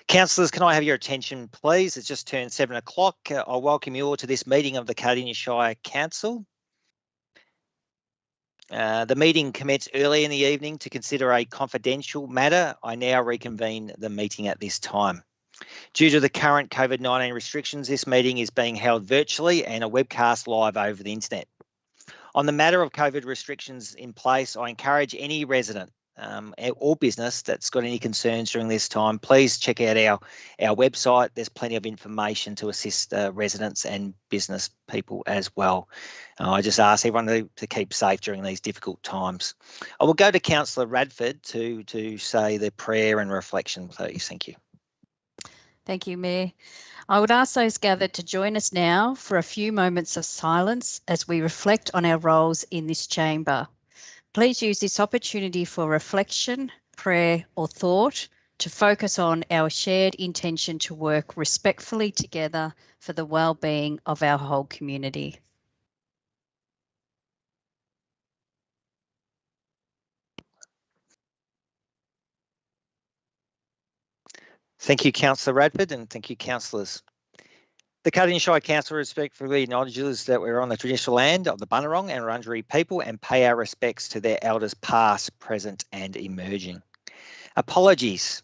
Councillors, can I have your attention, please? It's just turned 7 o'clock. I welcome you all to this meeting of the Cardinia Shire Council. The meeting commenced early in the evening to consider a confidential matter. I now reconvene the meeting at this time. Due to the current COVID-19 restrictions, this meeting is being held virtually and a webcast live over the internet. On the matter of COVID restrictions in place, I encourage any resident or business that's got any concerns during this time, please check out our website. There's plenty of information to assist residents and business people as well. I just ask everyone to keep safe during these difficult times. I will go to Councillor Radford to say the prayer and reflection, please. Thank you. Thank you, Mayor. I would ask those gathered to join us now for a few moments of silence as we reflect on our roles in this chamber. Please use this opportunity for reflection, prayer or thought to focus on our shared intention to work respectfully together for the well-being of our whole community. Thank you, Councillor Radford, and thank you, councillors. The Cardinia Shire Council respectfully acknowledges that we're on the traditional land of the Bunurong and Wurundjeri people and pay our respects to their elders past, present and emerging. Apologies.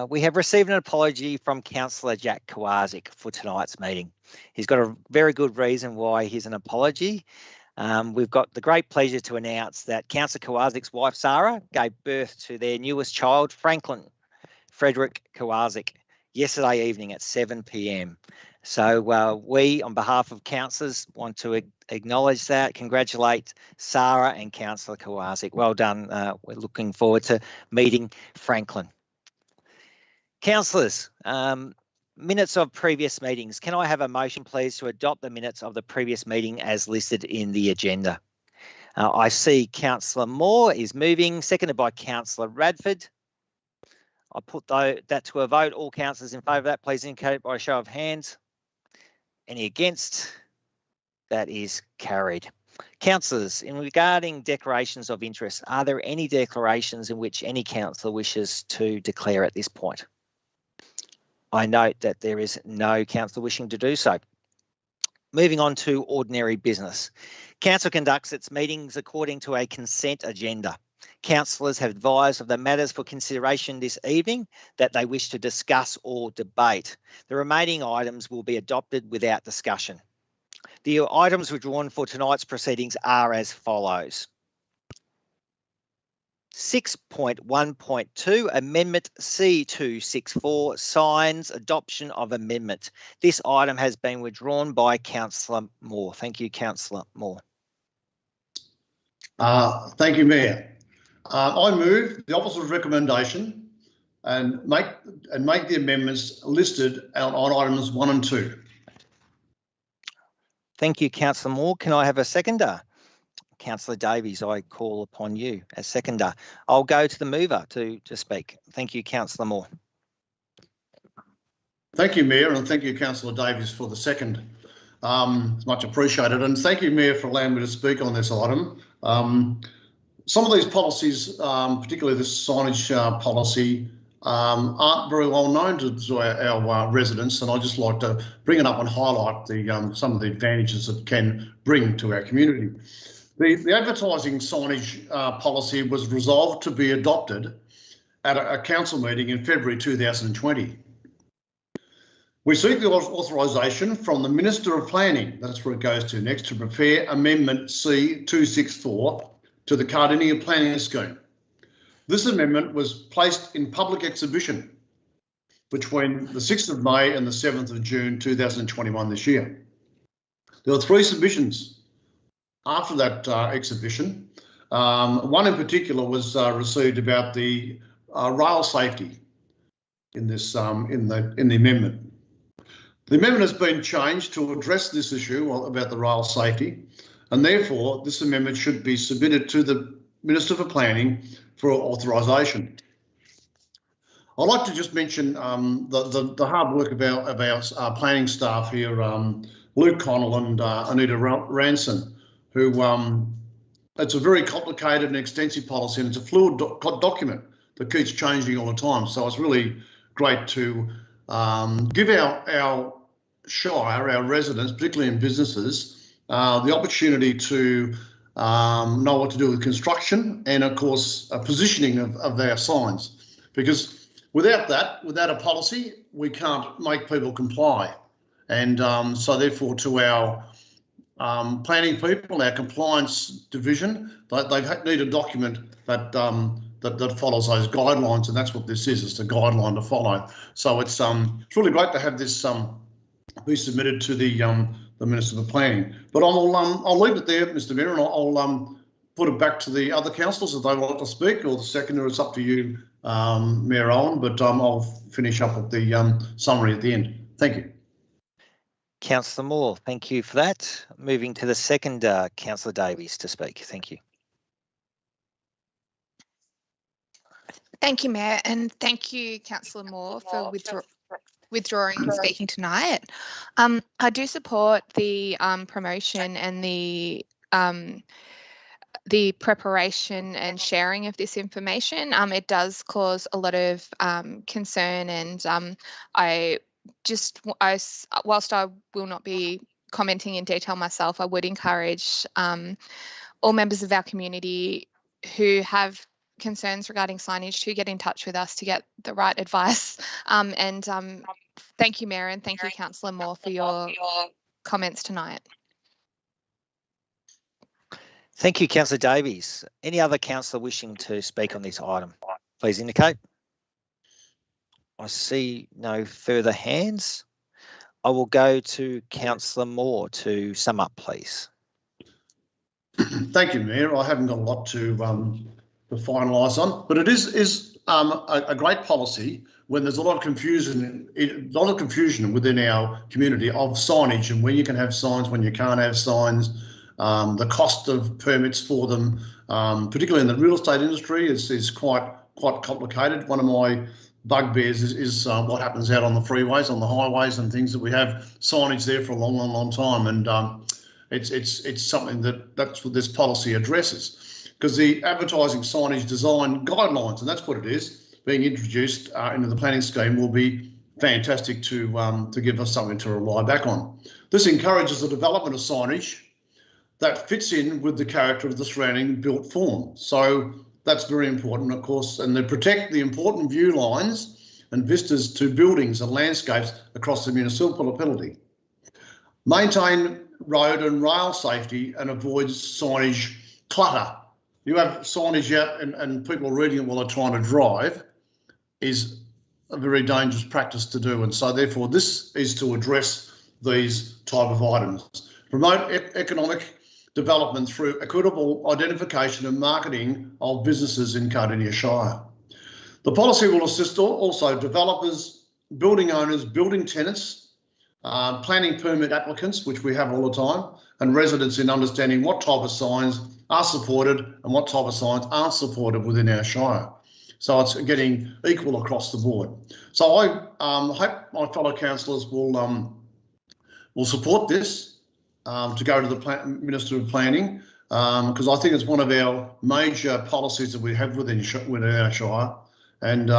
We have received an apology from Councillor Jack Kowarczyk for tonight's meeting. He's got a very good reason why he's an apology. We've got the great pleasure to announce that Councillor Kowarzyk's wife, Sarah, gave birth to their newest child, Franklin Frederick Kowarczyk, yesterday evening at 7 p.m. So we, on behalf of councillors, want to acknowledge that, congratulate Sarah and Councillor Kowarczyk. Well done. We're looking forward to meeting Franklin. Councillors, minutes of previous meetings. Can I have a motion, please, to adopt the minutes of the previous meeting as listed in the agenda? I see Councillor Moore is moving, seconded by Councillor Radford. I put that to a vote. All councillors in favour of that, please indicate by a show of hands. Any against? That is carried. Councillors, in regarding declarations of interest, are there any declarations in which any councillor wishes to declare at this point? I note that there is no councillor wishing to do so. Moving on to ordinary business. Council conducts its meetings according to a consent agenda. Councillors have advised of the matters for consideration this evening that they wish to discuss or debate. The remaining items will be adopted without discussion. The items withdrawn for tonight's proceedings are as follows. 6.1.2 Amendment C264 Signs Adoption of Amendment. This item has been withdrawn by Councillor Moore. Thank you, Councillor Moore. Thank you, Mayor. I move the officer's recommendation and make the amendments listed on items 1 and 2. Thank you, Councillor Moore. Can I have a seconder? Councillor Davies, I call upon you as seconder. I'll go to the mover to speak. Thank you, Councillor Moore. Thank you, Mayor, and thank you, Councillor Davies, for the second. It's much appreciated, and thank you, Mayor, for allowing me to speak on this item. Some of these policies, particularly the signage policy, aren't very well known to our residents, and I'd just like to bring it up and highlight some of the advantages it can bring to our community. The advertising signage policy was resolved to be adopted at a council meeting in February 2020. We seek the authorisation from the Minister of Planning, that's where it goes to next, to prepare Amendment C264 to the Cardinia Planning Scheme. This amendment was placed in public exhibition between the 6th of May and the 7th of June 2021 this year. There were 3 submissions after that exhibition. One in particular was received about the rail safety in this in the amendment. The amendment has been changed to address this issue about the rail safety, and therefore this amendment should be submitted to the Minister for Planning for authorisation. I'd like to just mention the hard work of our planning staff here, Luke Connell and Anita Ranson, who it's a very complicated and extensive policy, and it's a fluid document that keeps changing all the time. So it's really great to give our Shire, our residents, particularly in businesses, the opportunity to know what to do with construction and, of course, positioning of their signs. Because without that, without a policy, we can't make people comply. And so therefore to our planning people, our compliance division, they need a document that that follows those guidelines, and that's what this is. It's a guideline to follow. So it's really great to have this be submitted to the Minister for Planning. But I'll leave it there, Mr. Mayor, and I'll put it back to the other councillors if they would like to speak, or the seconder. It's up to you, Mayor Owen. But I'll finish up with the summary at the end. Thank you. Councillor Moore, thank you for that. Moving to the second, Councillor Davies to speak. Thank you. Thank you, Mayor, and thank you, Councillor Moore, for withdrawing and speaking tonight. I do support the promotion and the preparation and sharing of this information. It does cause a lot of concern, and whilst I will not be commenting in detail myself, I would encourage all members of our community who have concerns regarding signage to get in touch with us to get the right advice. Thank you, Mayor, and thank you, Councillor Moore, for your comments tonight. Thank you, Councillor Davies. Any other councillor wishing to speak on this item, please indicate. I see no further hands. I will go to Councillor Moore to sum up, please. Thank you, Mayor. I haven't got a lot to finalise on, but it is a great policy when there's a lot of confusion within our community of signage and when you can have signs, when you can't have signs, the cost of permits for them, particularly in the real estate industry, is quite complicated. One of my bugbears is what happens out on the freeways, on the highways and things, that we have signage there for a long time, and it's something that's what this policy addresses. Because the advertising signage design guidelines, and that's what it is, being introduced into the planning scheme, will be fantastic to give us something to rely back on. This encourages the development of signage that fits in with the character of the surrounding built form. So that's very important, of course, and they protect the important view lines and vistas to buildings and landscapes across the municipality. Maintain road and rail safety and avoids signage clutter. You have signage out and people reading it while they're trying to drive is a very dangerous practice to do. And so therefore this is to address these type of items. Promote economic development through equitable identification and marketing of businesses in Cardinia Shire. The policy will assist also developers, building owners, building tenants, planning permit applicants, which we have all the time, and residents in understanding what type of signs are supported and what type of signs aren't supported within our Shire. So it's getting equal across the board. So I hope my fellow councillors will support this to go to the Minister of Planning, because I think it's one of our major policies that we have within our Shire, and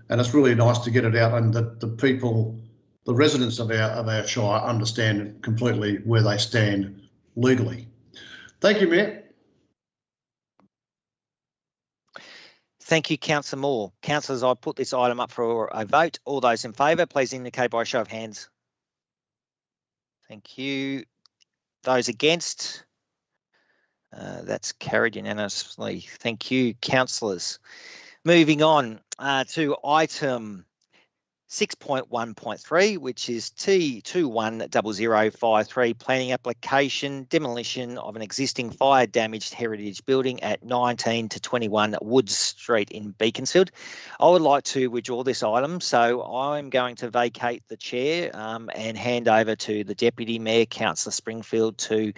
it's really nice to get it out and that the people, the residents of our Shire, understand completely where they stand legally. Thank you, Mayor. Thank you, Councillor Moore. Councillors, I put this item up for a vote. All those in favour, please indicate by a show of hands. Thank you. Those against? That's carried unanimously. Thank you, councillors. Moving on to item 6.1.3, which is T210053, planning application, demolition of an existing fire damaged heritage building at 19 to 21 Woods Street in Beaconsfield. I would like to withdraw this item, so I'm going to vacate the chair and hand over to the Deputy Mayor, Councillor Springfield, to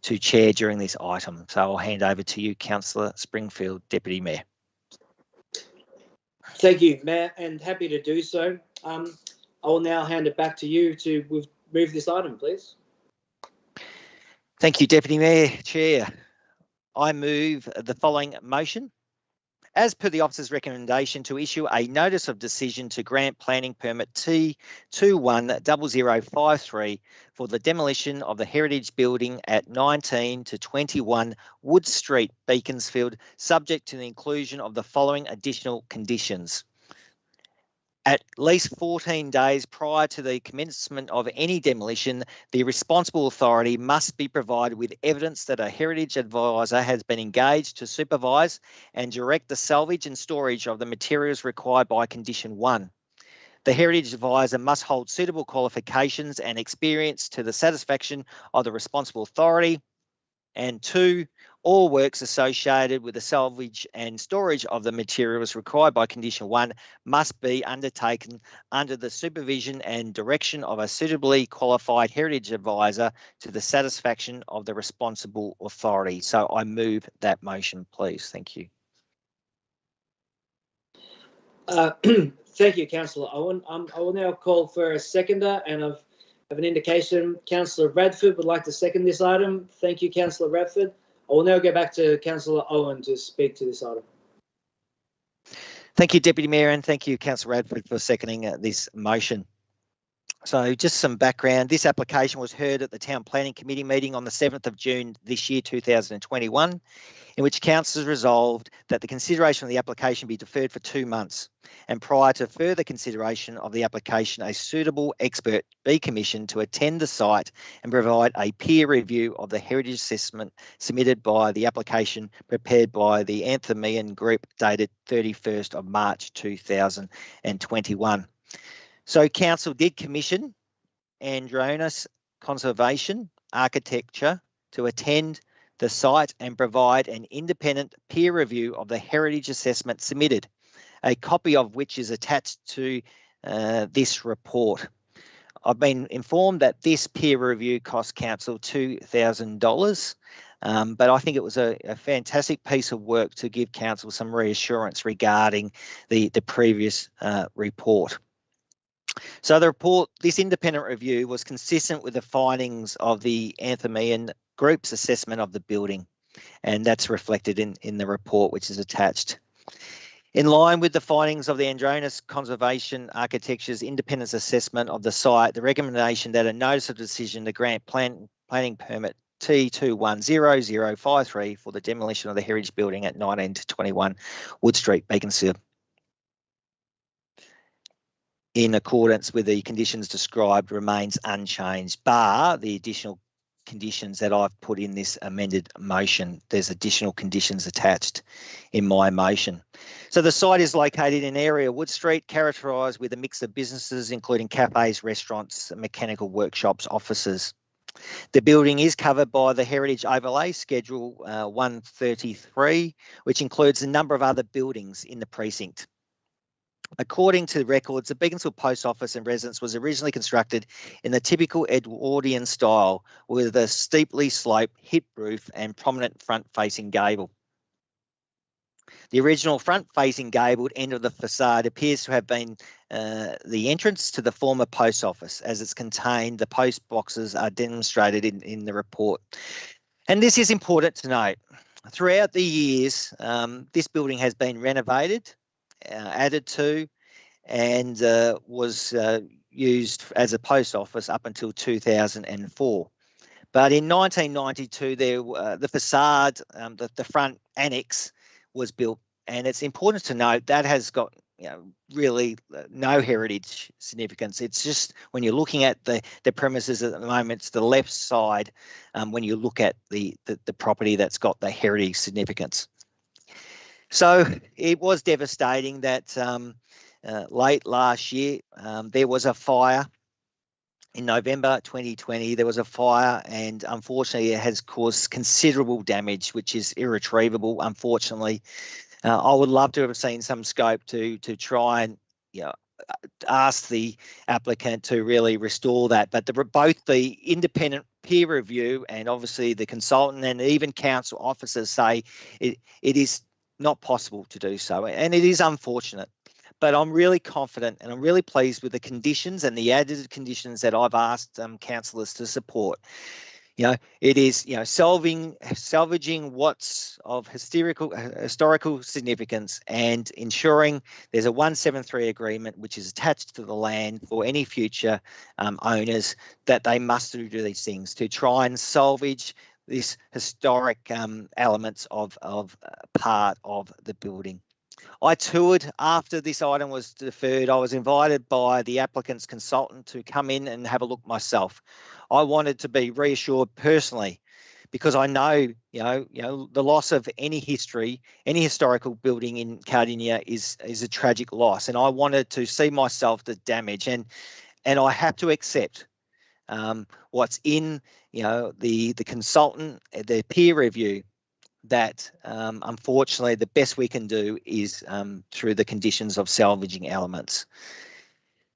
chair during this item. So I'll hand over to you, Councillor Springfield, Deputy Mayor. Thank you, Mayor, and happy to do so. I will now hand it back to you to move this item, please. Thank you, Deputy Mayor. Chair, I move the following motion. as per the officer's recommendation, to issue a notice of decision to grant planning permit T210053 for the demolition of the heritage building at 19 to 21 Wood Street, Beaconsfield, subject to the inclusion of the following additional conditions. At least 14 days prior to the commencement of any demolition, the responsible authority must be provided with evidence that a heritage advisor has been engaged to supervise and direct the salvage and storage of the materials required by Condition 1. The heritage advisor must hold suitable qualifications and experience to the satisfaction of the responsible authority. And 2, all works associated with the salvage and storage of the materials required by Condition 1 must be undertaken under the supervision and direction of a suitably qualified heritage advisor to the satisfaction of the responsible authority. So I move that motion, please. Thank you. Thank you, Councillor Owen. I will now call for a seconder, and I've an indication Councillor Bradford would like to second this item. Thank you, Councillor Bradford. I will now go back to Councillor Owen to speak to this item. Thank you, Deputy Mayor, and thank you, Councillor Bradford, for seconding this motion. So just some background. This application was heard at the Town Planning Committee meeting on the 7th of June this year, 2021, in which councillors resolved that the consideration of the application be deferred for 2 months, and prior to further consideration of the application, a suitable expert be commissioned to attend the site and provide a peer review of the heritage assessment submitted by the application prepared by the Anthemian Group dated 31st of March 2021. So council did commission Andronis Conservation Architecture to attend the site and provide an independent peer review of the heritage assessment submitted, a copy of which is attached to this report. I've been informed that this peer review cost council $2,000, but I think it was a fantastic piece of work to give council some reassurance regarding the previous report. So the report, this independent review, was consistent with the findings of the Anthemian Group's assessment of the building, and that's reflected in the report which is attached. In line with the findings of the Andronis Conservation Architecture's independence assessment of the site, the recommendation that a notice of decision to grant planning permit T210053 for the demolition of the heritage building at 19 to 21 Wood Street, Beaconsfield, in accordance with the conditions described, remains unchanged, bar the additional conditions that I've put in this amended motion. There's additional conditions attached in my motion. So the site is located in area Wood Street, characterised with a mix of businesses, including cafes, restaurants, mechanical workshops, offices. The building is covered by the Heritage Overlay Schedule 133, which includes a number of other buildings in the precinct. According to the records, the Beaconsfield Post Office and residence was originally constructed in the typical Edwardian style with a steeply sloped hip roof and prominent front-facing gable. The original front-facing gabled end of the facade appears to have been the entrance to the former post office, as it's contained. The post boxes are demonstrated in the report. And this is important to note. Throughout the years, this building has been renovated, added to, and was used as a post office up until 2004. But in 1992, the facade, the front annex was built, and it's important to note that has got really no heritage significance. It's just when you're looking at the premises at the moment, it's the left side when you look at the property that's got the heritage significance. So it was devastating that late last year there was a fire. In November 2020, there was a fire, and unfortunately it has caused considerable damage, which is irretrievable, unfortunately. I would love to have seen some scope to try and ask the applicant to really restore that. But both the independent peer review and obviously the consultant and even council officers say it is not possible to do so, and it is unfortunate. But I'm really confident and I'm really pleased with the conditions and the added conditions that I've asked councillors to support. It is, salvaging what's of historical significance and ensuring there's a 173 agreement which is attached to the land for any future owners, that they must do these things to try and salvage this historic elements of part of the building. I toured after this item was deferred. I was invited by the applicant's consultant to come in and have a look myself. I wanted to be reassured personally, because I know, the loss of any historical building in Cardinia is a tragic loss, and I wanted to see myself the damage, and I have to accept what's in, the consultant, the peer review, that unfortunately the best we can do is through the conditions of salvaging elements.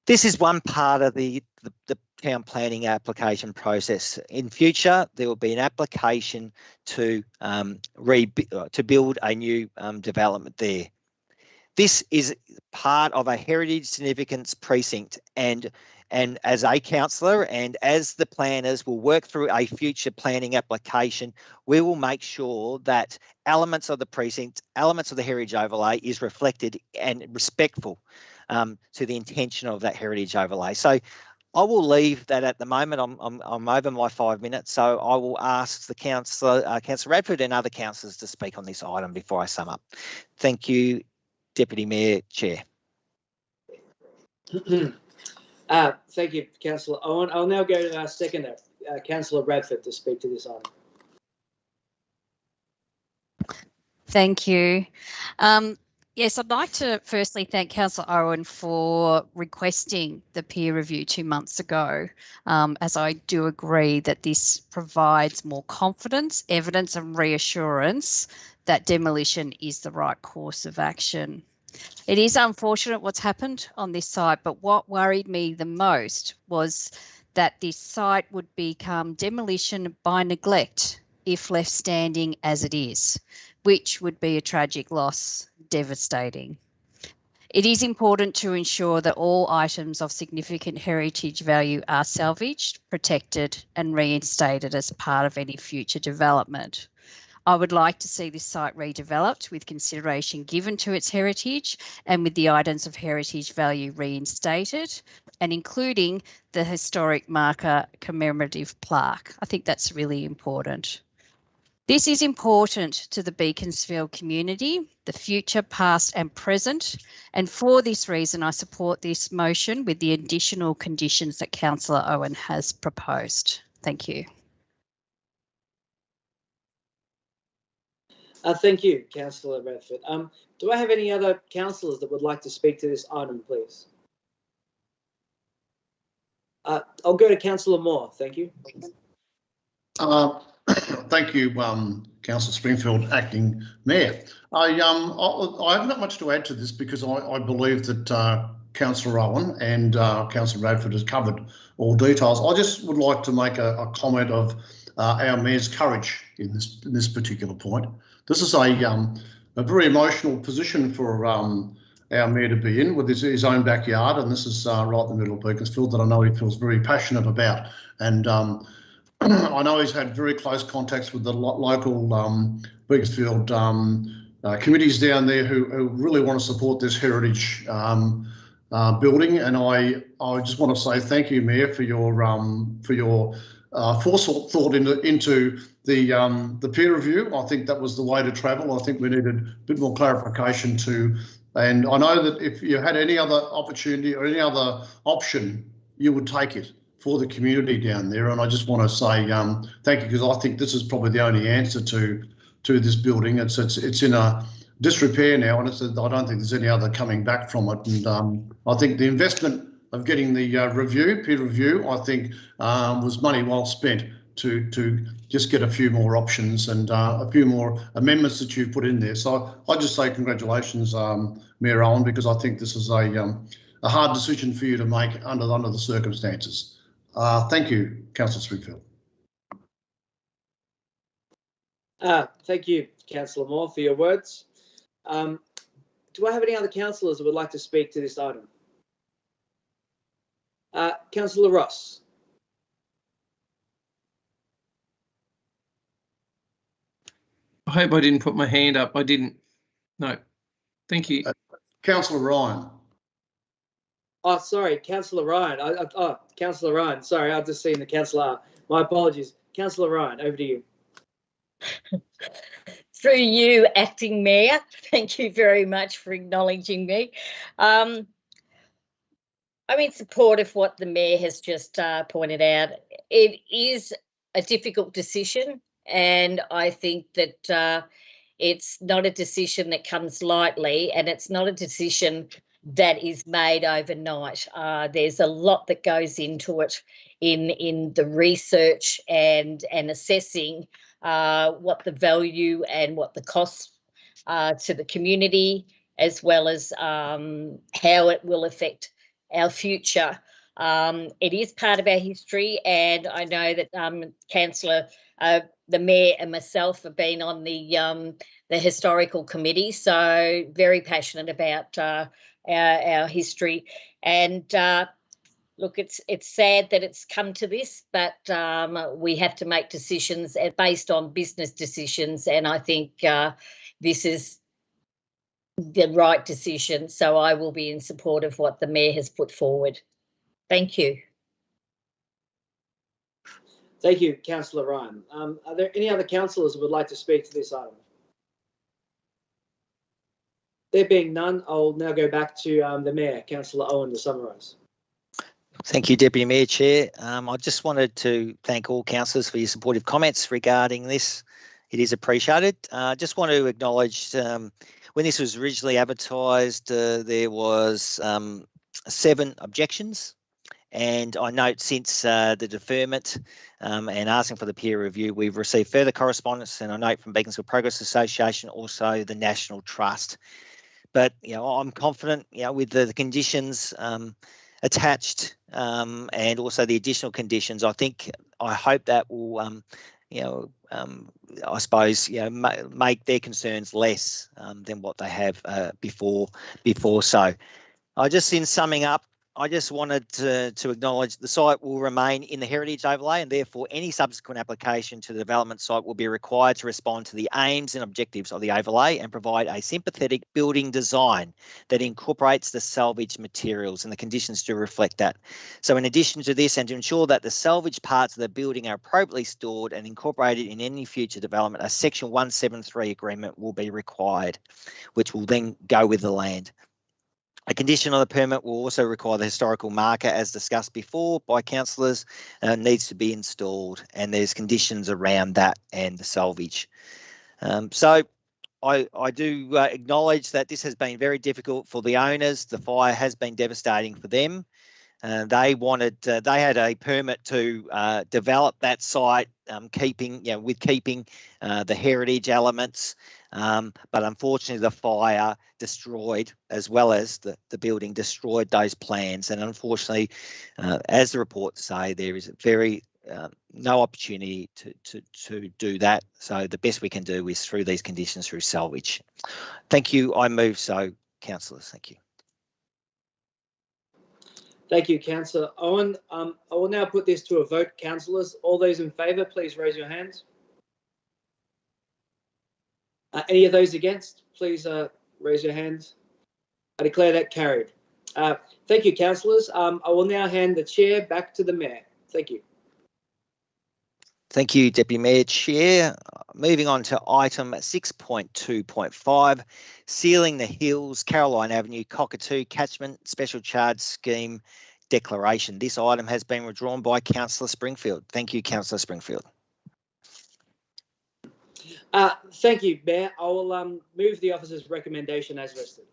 This is one part of the town planning application process. In future, there will be an application to build a new development there. This is part of a heritage significance precinct, and as a councillor and as the planners will work through a future planning application, we will make sure that elements of the precinct, elements of the heritage overlay is reflected and respectful to the intention of that heritage overlay. So I will leave that at the moment. I'm over my 5 minutes, so I will ask the councillor, Councillor Radford, and other councillors to speak on this item before I sum up. Thank you, Deputy Mayor, Chair. Thank you, Councillor Owen. I'll now go to our seconder, Councillor Radford, to speak to this item. Thank you. Yes, I'd like to firstly thank Councillor Owen for requesting the peer review 2 months ago, as I do agree that this provides more confidence, evidence and reassurance that demolition is the right course of action. It is unfortunate what's happened on this site, but what worried me the most was that this site would become demolition by neglect if left standing as it is, which would be a tragic loss, devastating. It is important to ensure that all items of significant heritage value are salvaged, protected and reinstated as part of any future development. I would like to see this site redeveloped with consideration given to its heritage and with the items of heritage value reinstated, and including the historic marker commemorative plaque. I think that's really important. This is important to the Beaconsfield community, the future, past and present, and for this reason I support this motion with the additional conditions that Councillor Owen has proposed. Thank you. Thank you, Councillor Radford. Do I have any other councillors that would like to speak to this item, please? I'll go to Councillor Moore. Thank you. Thank you, Councillor Springfield, Acting Mayor. I have not much to add to this because I believe that Councillor Owen and Councillor Radford has covered all details. I just would like to make a comment of our Mayor's courage in this particular point. This is a very emotional position for our Mayor to be in with his own backyard, and this is right in the middle of Beaconsfield that I know he feels very passionate about. And I know he's had very close contacts with the local Beaconsfield committees down there who really want to support this heritage building. And I just want to say thank you, Mayor, for your forethought into the peer review. I think that was the way to travel. I think we needed a bit more clarification too. And I know that if you had any other opportunity or any other option, you would take it for the community down there. And I just want to say thank you, because I think this is probably the only answer to this building. It's in a disrepair now, and I don't think there's any other coming back from it. And I think the investment of getting the peer review, I think was money well spent to just get a few more options and a few more amendments that you put in there. So I just say congratulations, Mayor Owen, because I think this is a hard decision for you to make under the circumstances. Thank you, Councillor Springfield. Thank you, Councillor Moore, for your words. Do I have any other councillors that would like to speak to this item? Councillor Ross. I hope I didn't put my hand up. I didn't. No. Thank you. Councillor Ryan. Oh, sorry, Councillor Ryan. Councillor Ryan. Sorry, I've just seen the councillor. My apologies. Councillor Ryan, over to you. Through you, Acting Mayor, thank you very much for acknowledging me. I'm in support of what the Mayor has just pointed out. It is a difficult decision, and I think that it's not a decision that comes lightly, and it's not a decision that is made overnight. There's a lot that goes into it in the research and assessing what the value and what the costs to the community, as well as how it will affect our future. It is part of our history, and I know that Councillor, the Mayor and myself have been on the historical committee, so very passionate about our history. And look, it's sad that it's come to this, but we have to make decisions based on business decisions, and I think this is the right decision. So I will be in support of what the Mayor has put forward. Thank you. Thank you, Councillor Ryan. Are there any other councillors who would like to speak to this item? There being none, I'll now go back to the Mayor, Councillor Owen, to summarise. Thank you, Deputy Mayor, Chair. I just wanted to thank all councillors for your supportive comments regarding this. It is appreciated. I just want to acknowledge when this was originally advertised, there was 7 objections. And I note since the deferment and asking for the peer review, we've received further correspondence, and I note from Beaconsfield Progress Association, also the National Trust. But, I'm confident, with the conditions attached and also the additional conditions, I hope that will, I suppose, make their concerns less than what they have before. So in summing up, I just wanted to acknowledge the site will remain in the heritage overlay, and therefore any subsequent application to the development site will be required to respond to the aims and objectives of the overlay and provide a sympathetic building design that incorporates the salvage materials, and the conditions to reflect that. So in addition to this, and to ensure that the salvage parts of the building are appropriately stored and incorporated in any future development, a Section 173 agreement will be required, which will then go with the land. A condition on the permit will also require the historical marker, as discussed before by councillors, needs to be installed, and there's conditions around that and the salvage. So I do acknowledge that this has been very difficult for the owners. The fire has been devastating for them. They had a permit to develop that site, keeping the heritage elements. But unfortunately, the fire destroyed, as well as the building, destroyed those plans. And unfortunately, as the reports say, there is no opportunity to do that. So the best we can do is through these conditions, through salvage. Thank you. I move so, councillors. Thank you. Thank you, Councillor Owen. I will now put this to a vote, councillors. All those in favour, please raise your hands. Any of those against, please raise your hands. I declare that carried. Thank you, councillors. I will now hand the chair back to the Mayor. Thank you. Thank you, Deputy Mayor, Chair. Moving on to item 6.2.5, Sealing the Hills, Caroline Avenue, Cockatoo, Catchment, Special Charge Scheme Declaration. This item has been withdrawn by Councillor Springfield. Thank you, Councillor Springfield. Thank you, Mayor. I will move the officer's recommendation as listed.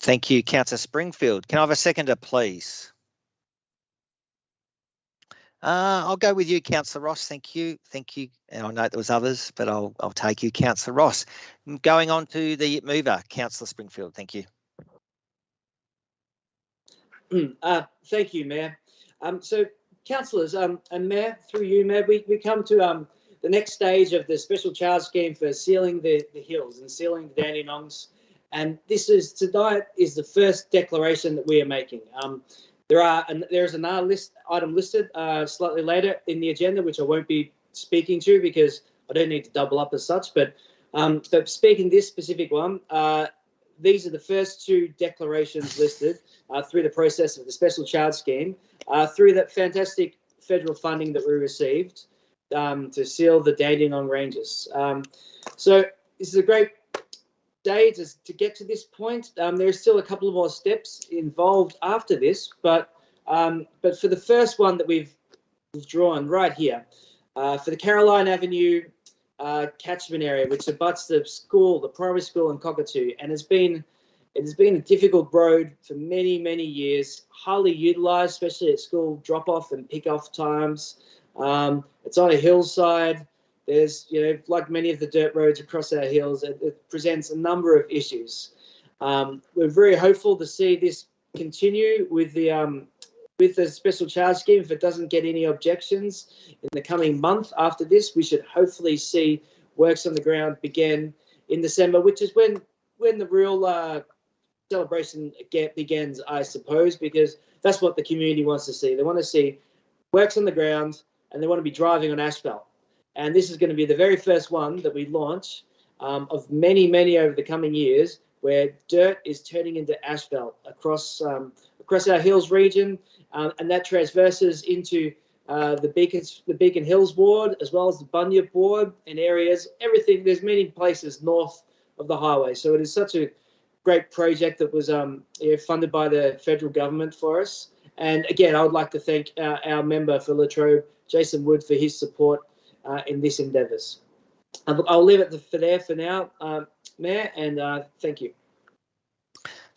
Thank you, Councillor Springfield. Can I have a seconder, please? I'll go with you, Councillor Ross. Thank you. Thank you. And I know there was others, but I'll take you, Councillor Ross. Going on to the mover, Councillor Springfield. Thank you. Thank you, Mayor. So, councillors and Mayor, through you, Mayor, we come to the next stage of the special charge scheme for sealing the hills and sealing the Dandenongs. And tonight is the first declaration that we are making. There is another item listed slightly later in the agenda, which I won't be speaking to, because I don't need to double up as such. But speaking this specific one, these are the first 2 declarations listed through the process of the special charge scheme, through that fantastic federal funding that we received to seal the Dandenong Ranges. So this is a great day to get to this point. There's still a couple of more steps involved after this, but for the first one that we've drawn right here, for the Caroline Avenue catchment area, which abuts the school, the primary school in Cockatoo, and it has been a difficult road for many, many years, highly utilised, especially at school drop-off and pick-off times. It's on a hillside. There's, like many of the dirt roads across our hills, it presents a number of issues. We're very hopeful to see this continue with the special charge scheme. If it doesn't get any objections in the coming month after this, we should hopefully see works on the ground begin in December, which is when the real celebration begins, I suppose, because that's what the community wants to see. They want to see works on the ground, and they want to be driving on asphalt. And this is going to be the very first one that we launch of many, many over the coming years, where dirt is turning into asphalt across our hills region, and that transverses into the Beacon Hills ward, as well as the Bunyip ward and areas. Everything, there's many places north of the highway. So it is such a great project that was funded by the federal government for us. And again, I would like to thank our member for Latrobe, Jason Wood, for his support in this endeavours. I'll leave it for there for now, Mayor, and thank you.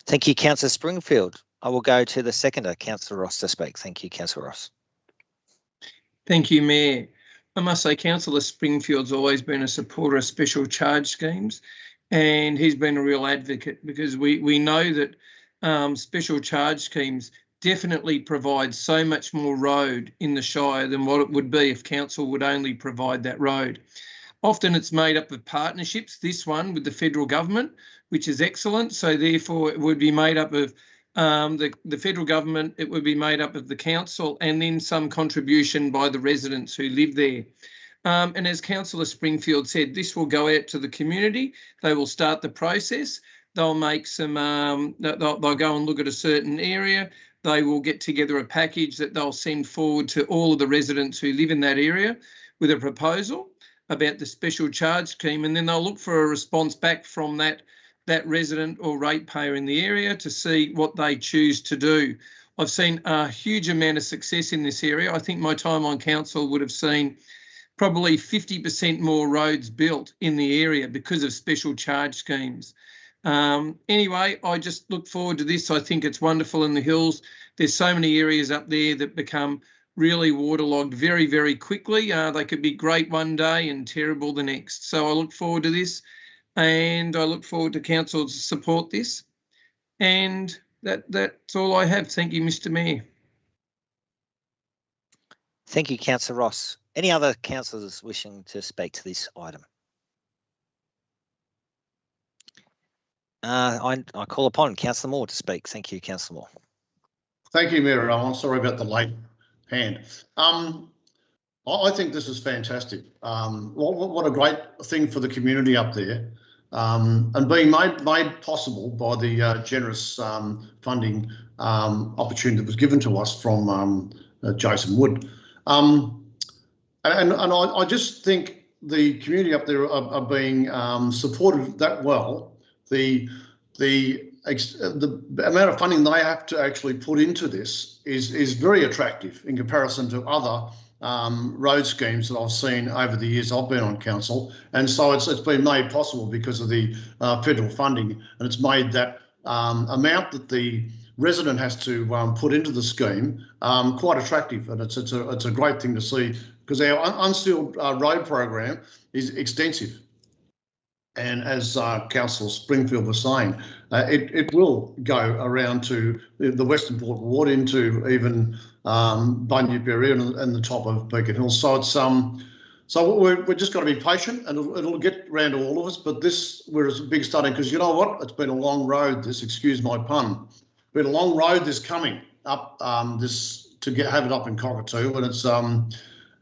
Thank you, Councillor Springfield. I will go to the seconder, Councillor Ross, to speak. Thank you, Councillor Ross. Thank you, Mayor. I must say Councillor Springfield's always been a supporter of special charge schemes, and he's been a real advocate, because we know that special charge schemes definitely provide so much more road in the Shire than what it would be if council would only provide that road. Often it's made up of partnerships, this one with the federal government, which is excellent. So therefore it would be made up of the federal government, it would be made up of the council, and then some contribution by the residents who live there. And as Councillor Springfield said, this will go out to the community. They will start the process. They'll make some, they'll go and look at a certain area. They will get together a package that they'll send forward to all of the residents who live in that area with a proposal about the special charge scheme, and then they'll look for a response back from that resident or ratepayer in the area to see what they choose to do. I've seen a huge amount of success in this area. I think my time on council would have seen probably 50% more roads built in the area because of special charge schemes. Anyway, I just look forward to this. I think it's wonderful in the hills. There's so many areas up there that become really waterlogged very, very quickly. They could be great one day and terrible the next. So I look forward to this, and I look forward to council to support this. And that's all I have. Thank you, Mr. Mayor. Thank you, Councillor Ross. Any other councillors wishing to speak to this item? I call upon Councillor Moore to speak. Thank you, Councillor Moore. Thank you, Mayor. I'm sorry about the late hand. I think this is fantastic. What a great thing for the community up there, and being made possible by the generous funding opportunity that was given to us from Jason Wood. And I just think the community up there are being supported that well. The amount of funding they have to actually put into this is very attractive in comparison to other road schemes that I've seen over the years I've been on council, and so it's been made possible because of the federal funding, and it's made that amount that the resident has to put into the scheme quite attractive, and it's a great thing to see, because our unsealed road program is extensive. And as Councillor Springfield was saying, it will go around to the Western Port Ward, into even Bunyip area and the top of Beacon Hill. So it's so we're just got to be patient, and it'll get round to all of us. But this, we're a big starting, because you know what? It's been a long road. This, excuse my pun, been a long road. This coming up, this to have it up in Cockatoo, and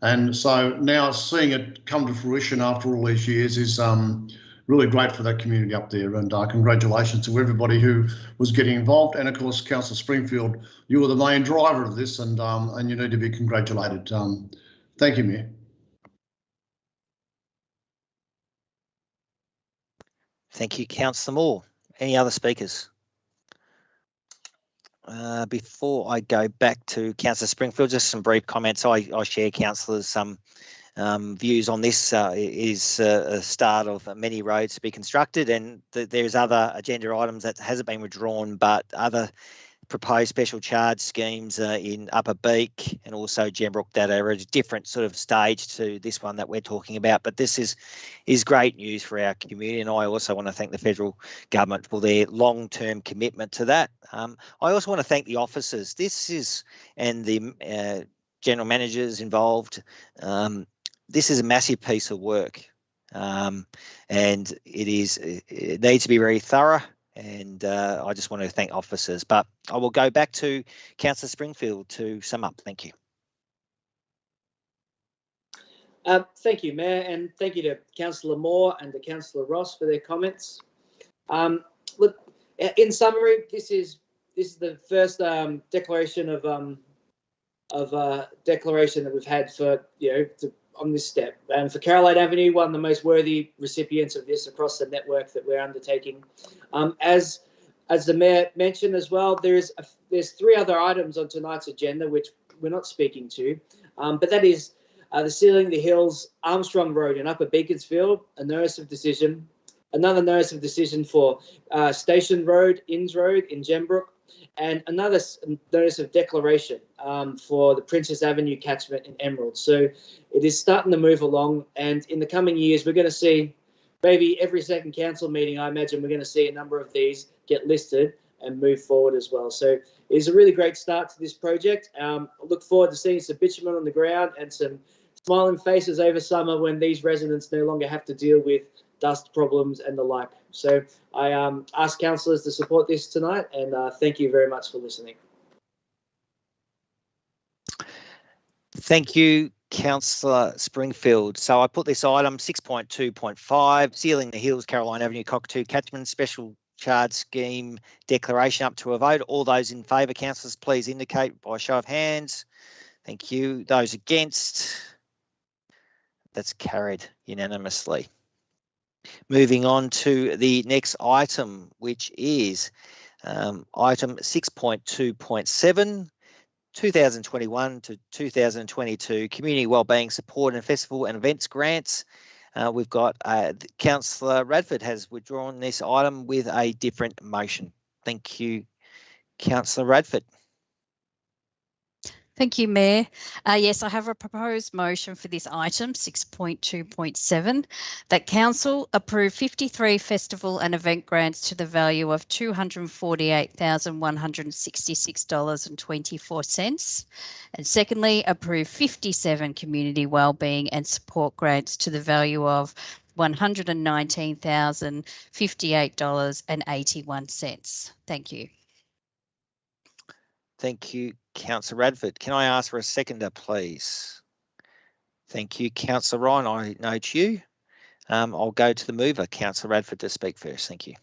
And so now seeing it come to fruition after all these years is really great for that community up there. And congratulations to everybody who was getting involved. And of course, Councillor Springfield, you were the main driver of this, and you need to be congratulated. Thank you, Mayor. Thank you, Councillor Moore. Any other speakers? Before I go back to Councillor Springfield, just some brief comments. I share Councillor's views on this. Is a start of many roads to be constructed, and there's other agenda items that hasn't been withdrawn, but other proposed special charge schemes in Upper Beak and also Gembrook that are at a different sort of stage to this one that we're talking about. But this is great news for our community, and I also want to thank the federal government for their long-term commitment to that. I also want to thank the officers. And the general managers involved. This is a massive piece of work, and it needs to be very thorough. And I just want to thank officers, but I will go back to Councillor Springfield to sum up. Thank you. Thank you, Mayor, and thank you to Councillor Moore and to Councillor Ross for their comments. Look, in summary, this is the first declaration declaration that we've had for on this step, and for Caroline Avenue, one of the most worthy recipients of this across the network that we're undertaking. As the Mayor mentioned as well, there's 3 other items on tonight's agenda which we're not speaking to, but that is the Sealing the Hills Armstrong Road in Upper Beaconsfield, a notice of decision, another notice of decision for Station Road, Inns Road in Gembrook, and another notice of declaration for the Princess Avenue catchment in Emerald. So it is starting to move along, and in the coming years we're going to see maybe every second council meeting, I imagine we're going to see a number of these get listed and move forward as well. So it is a really great start to this project. I look forward to seeing some bitumen on the ground and some smiling faces over summer when these residents no longer have to deal with dust problems and the like. So I ask councillors to support this tonight, and thank you very much for listening. Thank you, Councillor Springfield. So I put this item 6.2.5, Sealing the Hills, Caroline Avenue, Cockatoo Catchment Special Charge Scheme Declaration up to a vote. All those in favour, councillors, please indicate by show of hands. Thank you. Those against? That's carried unanimously. Moving on to the next item, which is item 6.2.7, 2021 to 2022 Community Wellbeing Support and Festival and Events Grants. We've got Councillor Radford has withdrawn this item with a different motion. Thank you, Councillor Radford. Thank you, Mayor. Yes, I have a proposed motion for this item, 6.2.7, that Council approve 53 festival and event grants to the value of $248,166.24. And secondly, approve 57 community wellbeing and support grants to the value of $119,058.81. Thank you. Thank you, Councillor Radford. Can I ask for a seconder, please? Thank you, Councillor Ryan. I note you. I'll go to the mover, Councillor Radford, to speak first. Thank you.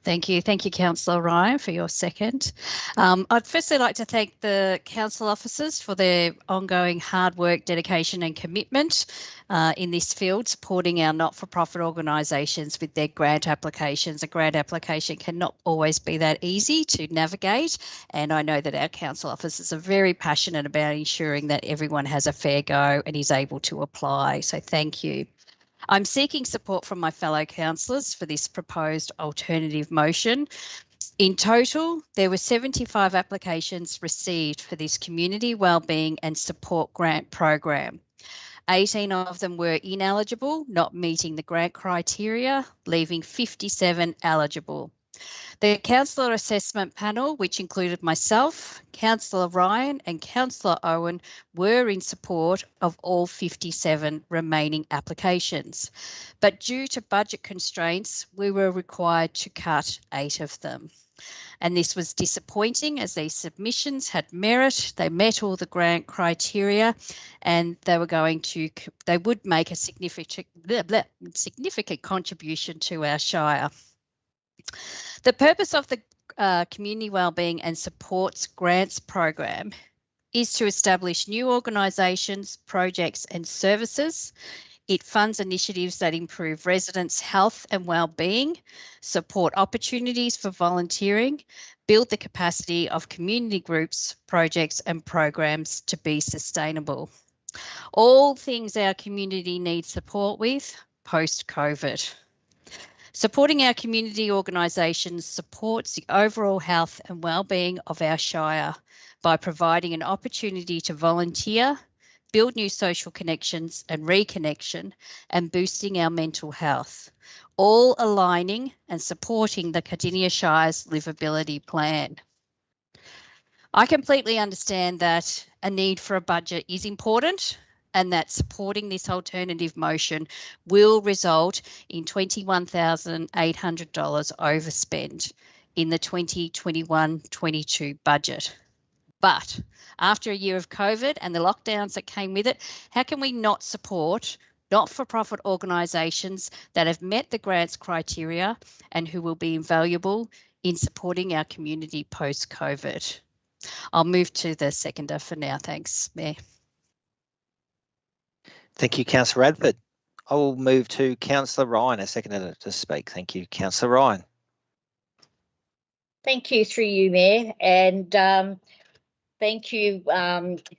Thank you. Thank you, Councillor Ryan, for your second. I'd firstly like to thank the council officers for their ongoing hard work, dedication and commitment in this field, supporting our not-for-profit organisations with their grant applications. A grant application cannot always be that easy to navigate, and I know that our council officers are very passionate about ensuring that everyone has a fair go and is able to apply. So thank you. I'm seeking support from my fellow councillors for this proposed alternative motion. In total, there were 75 applications received for this community wellbeing and support grant program. 18 of them were ineligible, not meeting the grant criteria, leaving 57 eligible. The councillor assessment panel, which included myself, Councillor Ryan and Councillor Owen, were in support of all 57 remaining applications. But due to budget constraints, we were required to cut 8 of them. And this was disappointing as these submissions had merit, they met all the grant criteria, and they would make a significant contribution to our Shire. The purpose of the Community Wellbeing and Supports Grants program is to establish new organisations, projects and services. It funds initiatives that improve residents' health and well-being, support opportunities for volunteering, build the capacity of community groups, projects and programs to be sustainable. All things our community needs support with post-COVID. Supporting our community organisations supports the overall health and well-being of our Shire by providing an opportunity to volunteer, build new social connections and reconnection, and boosting our mental health, all aligning and supporting the Cardinia Shire's livability plan. I completely understand that a need for a budget is important and that supporting this alternative motion will result in $21,800 overspend in the 2021-22 budget. But after a year of COVID and the lockdowns that came with it, how can we not support not-for-profit organisations that have met the grants criteria and who will be invaluable in supporting our community post-COVID? I'll move to the seconder for now. Thanks, Mayor. Thank you, Councillor Radford. I will move to Councillor Ryan, a seconder to speak. Thank you, Councillor Ryan. Thank you, through you, Mayor, and thank you,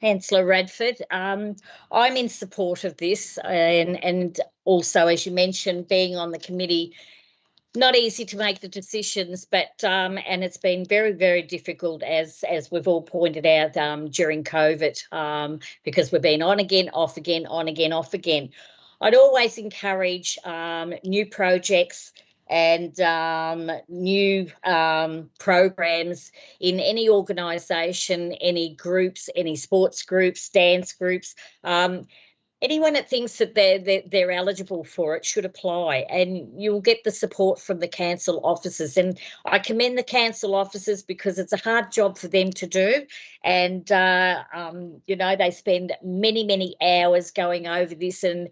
Councillor Radford. I'm in support of this, and also, as you mentioned, being on the committee, not easy to make the decisions, but and it's been very, very difficult, as we've all pointed out, during COVID, because we've been on again, off again, on again, off again. I'd always encourage new projects and new programs in any organisation, any groups, any sports groups, dance groups. Anyone that thinks that they're eligible for it should apply, and you'll get the support from the council officers. And I commend the council officers because it's a hard job for them to do, and you know, they spend many hours going over this and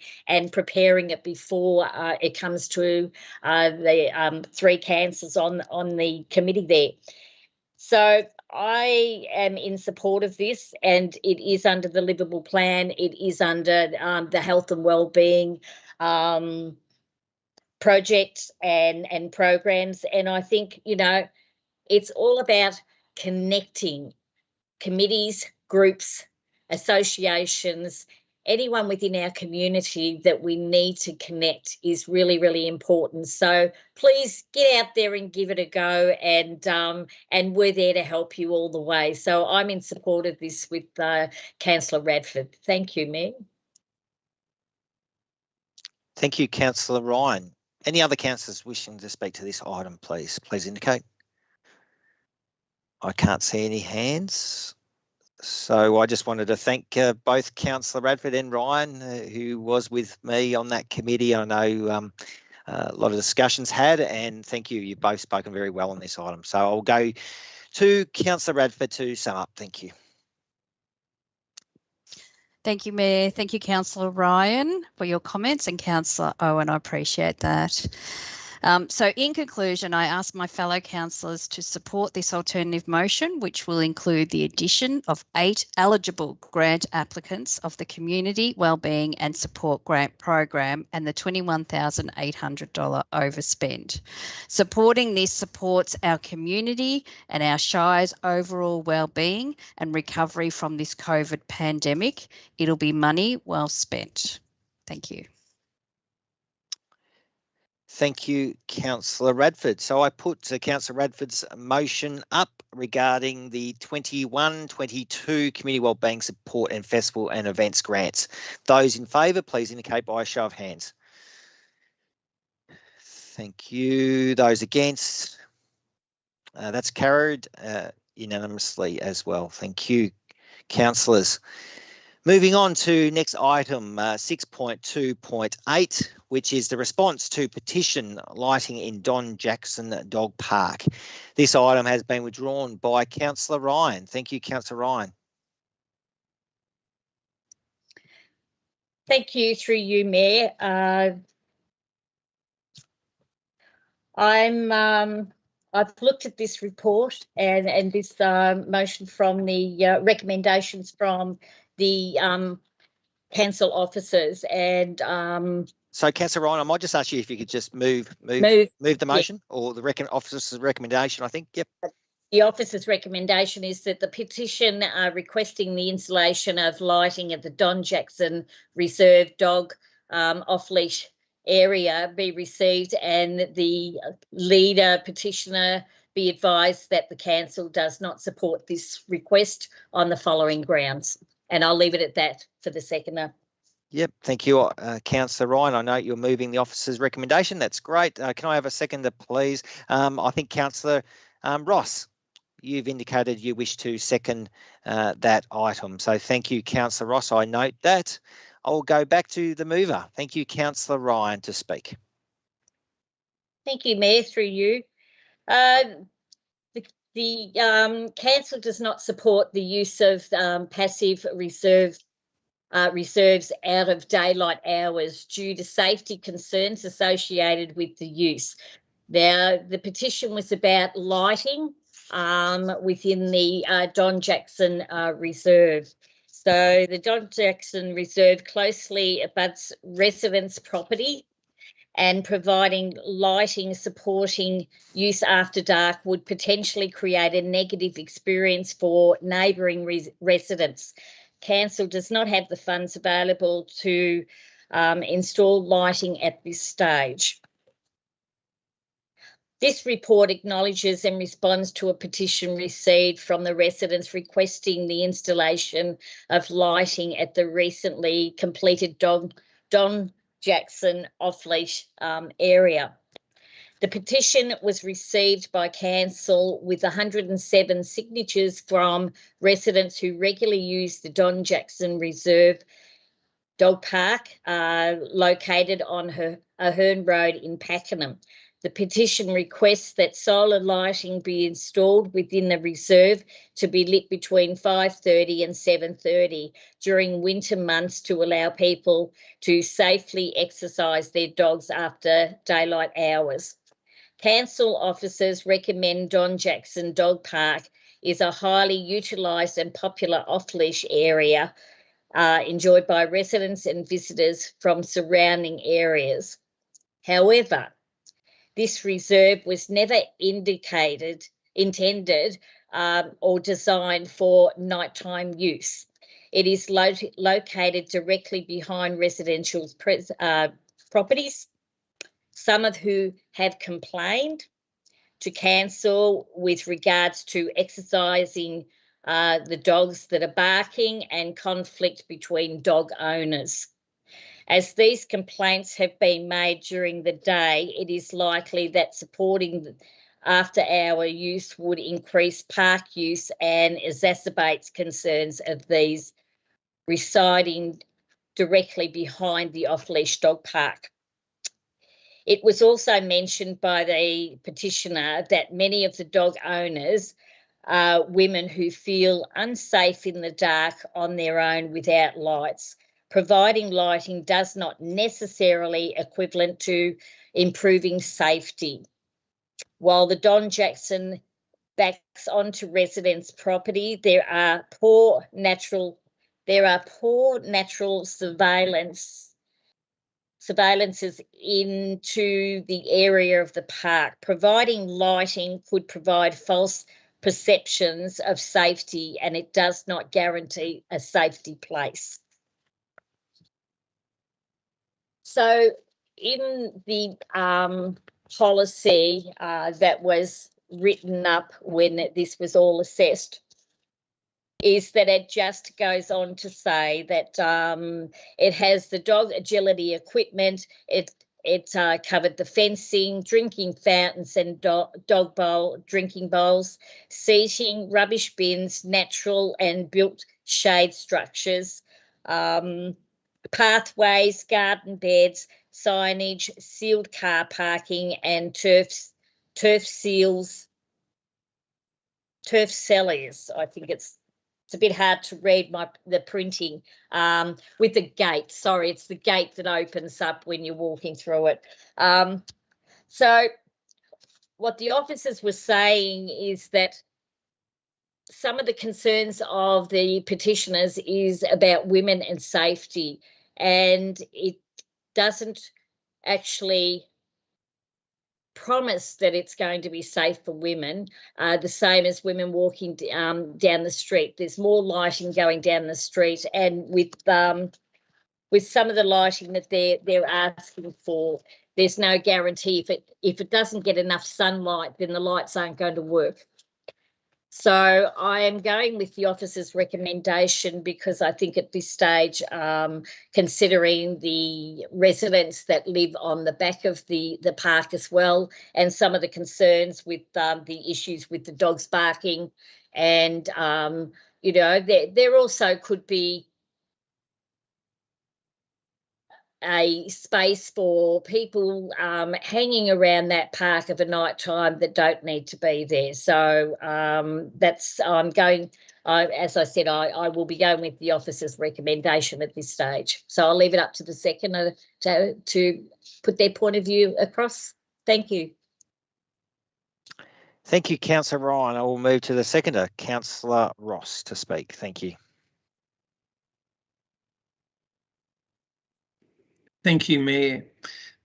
preparing it before it comes to the three councils on the committee there. So I am in support of this, and it is under the Livable Plan. It is under the health and wellbeing projects and programs. And I think, you know, it's all about connecting committees, groups, associations, anyone within our community that we need to connect is really, really important. So please get out there and give it a go, and we're there to help you all the way. So I'm in support of this with Councillor Radford. Thank you, Mayor. Thank you, Councillor Ryan. Any other councillors wishing to speak to this item, please indicate. I can't see any hands. So I just wanted to thank both Councillor Radford and Ryan, who was with me on that committee. I know a lot of discussions had, and thank you. You've both spoken very well on this item. So I'll go to Councillor Radford to sum up. Thank you. Thank you, Mayor. Thank you, Councillor Ryan, for your comments, and Councillor Owen, I appreciate that. So in conclusion, I ask my fellow councillors to support this alternative motion, which will include the addition of 8 eligible grant applicants of the Community Wellbeing and Support Grant Program and the $21,800 overspend. Supporting this supports our community and our Shire's overall wellbeing and recovery from this COVID pandemic. It'll be money well spent. Thank you. Thank you, Councillor Radford. So I put Councillor Radford's motion up regarding the 21-22 Community Wellbeing Support and Festival and Events grants. Those in favour, please indicate by a show of hands. Thank you. Those against? That's carried unanimously as well. Thank you, councillors. Moving on to next item, 6.2.8, which is the response to petition lighting in Don Jackson Dog Park. This item has been withdrawn by Councillor Ryan. Thank you, Councillor Ryan. Thank you, through you, Mayor. I've looked at this report and this motion from the recommendations from the council officers, and so, Councillor Ryan, I might just ask you if you could just move the motion, or the officer's recommendation. I think. Yep. The officer's recommendation is that the petition requesting the installation of lighting at the Don Jackson Reserve Dog off-leash area be received, and the leader petitioner be advised that the council does not support this request on the following grounds. And I'll leave it at that for the seconder. Yep, thank you, Councillor Ryan. I know you're moving the officer's recommendation. That's great. Can I have a seconder, please? I think Councillor Ross, you've indicated you wish to second that item. So thank you, Councillor Ross. I note that. I'll go back to the mover. Thank you, Councillor Ryan, to speak. Thank you, Mayor, through you. The council does not support the use of passive reserves out of daylight hours due to safety concerns associated with the use. Now, the petition was about lighting within the Don Jackson Reserve. So the Don Jackson Reserve closely abuts residents' property, and providing lighting supporting use after dark would potentially create a negative experience for neighbouring residents. Council does not have the funds available to install lighting at this stage. This report acknowledges and responds to a petition received from the residents requesting the installation of lighting at the recently completed Don Jackson off-leash area. The petition was received by council with 107 signatures from residents who regularly use the Don Jackson Reserve Dog Park located on Ahern Road in Pakenham. The petition requests that solar lighting be installed within the reserve to be lit between 5:30 and 7:30 during winter months to allow people to safely exercise their dogs after daylight hours. Council officers recommend Don Jackson Dog Park is a highly utilised and popular off-leash area enjoyed by residents and visitors from surrounding areas. However, this reserve was never intended or designed for nighttime use. It is located directly behind residential properties, some of who have complained to council with regards to exercising the dogs that are barking and conflict between dog owners. As these complaints have been made during the day, it is likely that supporting the after-hour use would increase park use and exacerbates concerns of these residing directly behind the off-leash dog park. It was also mentioned by the petitioner that many of the dog owners are women who feel unsafe in the dark on their own without lights. Providing lighting does not necessarily equivalent to improving safety. While the Don Jackson backs onto residents' property, there are poor natural surveillances into the area of the park. Providing lighting could provide false perceptions of safety, and it does not guarantee a safety place. So in the policy that was written up when this was all assessed, is that it just goes on to say that it has the dog agility equipment, it covered the fencing, drinking fountains and drinking bowls, seating, rubbish bins, natural and built shade structures, pathways, garden beds, signage, sealed car parking, and turf cellars. I think it's a bit hard to read the printing with the gate. Sorry, it's the gate that opens up when you're walking through it. So what the officers were saying is that some of the concerns of the petitioners is about women and safety, and it doesn't actually promise that it's going to be safe for women, the same as women walking down the street. There's more lighting going down the street, and with some of the lighting that they're asking for, there's no guarantee if it doesn't get enough sunlight, then the lights aren't going to work. So I am going with the officer's recommendation because I think at this stage, considering the residents that live on the back of the park as well, and some of the concerns with the issues with the dogs barking, and there also could be a space for people hanging around that park of a night time that don't need to be there. So as I said, I will be going with the officer's recommendation at this stage. So I'll leave it up to the seconder to put their point of view across. Thank you. Thank you, Councillor Ryan. I will move to the seconder, Councillor Ross, to speak. Thank you. Thank you, Mayor.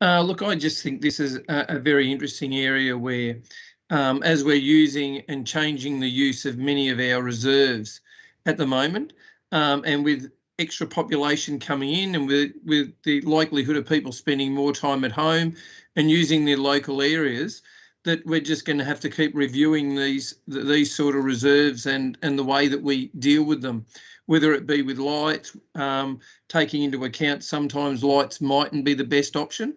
Look, I just think this is a very interesting area where, as we're using and changing the use of many of our reserves at the moment, and with extra population coming in, and with the likelihood of people spending more time at home and using their local areas, that we're just going to have to keep reviewing these sort of reserves and the way that we deal with them, whether it be with lights, taking into account sometimes lights mightn't be the best option.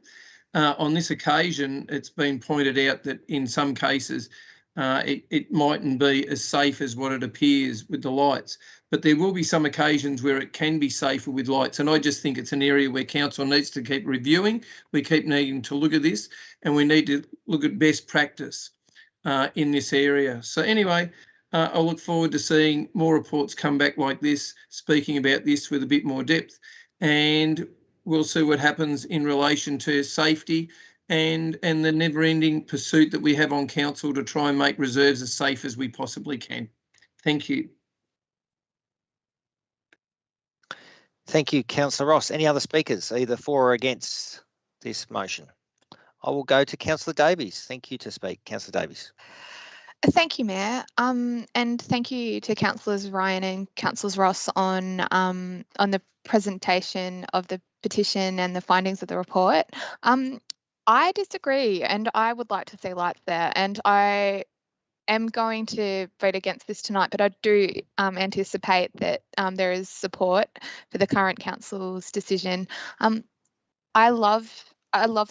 On this occasion, it's been pointed out that in some cases it mightn't be as safe as what it appears with the lights, but there will be some occasions where it can be safer with lights, and I just think it's an area where council needs to keep reviewing. We keep needing to look at this, and we need to look at best practice in this area. So anyway, I look forward to seeing more reports come back like this, speaking about this with a bit more depth, and we'll see what happens in relation to safety and the never-ending pursuit that we have on council to try and make reserves as safe as we possibly can. Thank you. Thank you, Councillor Ross. Any other speakers, either for or against this motion? I will go to Councillor Davies. Thank you to speak. Councillor Davies. Thank you, Mayor, and thank you to Councillors Ryan and Councillors Ross on the presentation of the petition and the findings of the report. I disagree, and I would like to see lights there, and I am going to vote against this tonight, but I do anticipate that there is support for the current council's decision. I love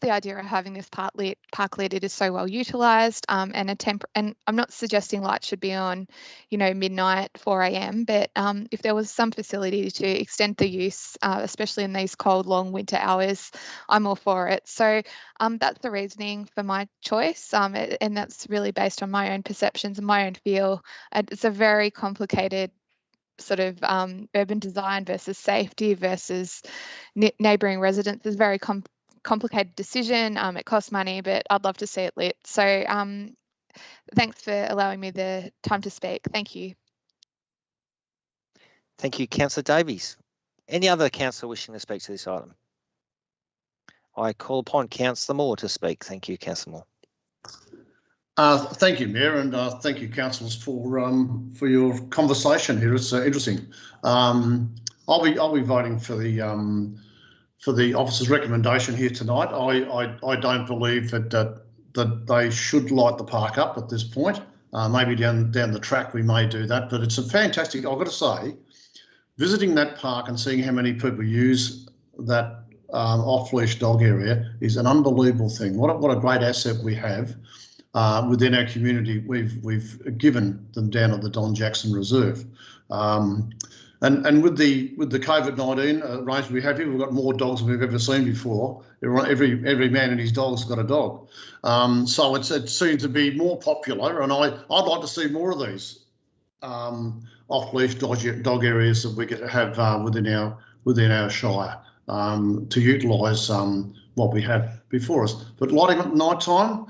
the idea of having this park lit. It is so well utilised, and I'm not suggesting lights should be on, midnight, 4 a.m. But if there was some facility to extend the use, especially in these cold, long winter hours, I'm all for it. So that's the reasoning for my choice, and that's really based on my own perceptions and my own feel. It's a very complicated sort of urban design versus safety versus neighbouring residents is very complicated decision. It costs money, but I'd love to see it lit. So thanks for allowing me the time to speak. Thank you. Thank you, Councillor Davies. Any other councillor wishing to speak to this item? I call upon Councillor Moore to speak. Thank you, Councillor Moore. Thank you, Mayor, and thank you, councillors, for your conversation here. It's interesting. I'll be voting for the officer's recommendation here tonight. I don't believe that they should light the park up at this point. Maybe down the track we may do that, but it's a fantastic. I've got to say, visiting that park and seeing how many people use that off-leash dog area is an unbelievable thing. What a great asset we have within our community. We've given them down at the Don Jackson Reserve. And with the COVID-19 arrangement we have here, we've got more dogs than we've ever seen before. Every man and his dog's got a dog, so it seems to be more popular. And I'd like to see more of these off-leash dog areas that we could have within our Shire to utilise what we have before us. But lighting at night time,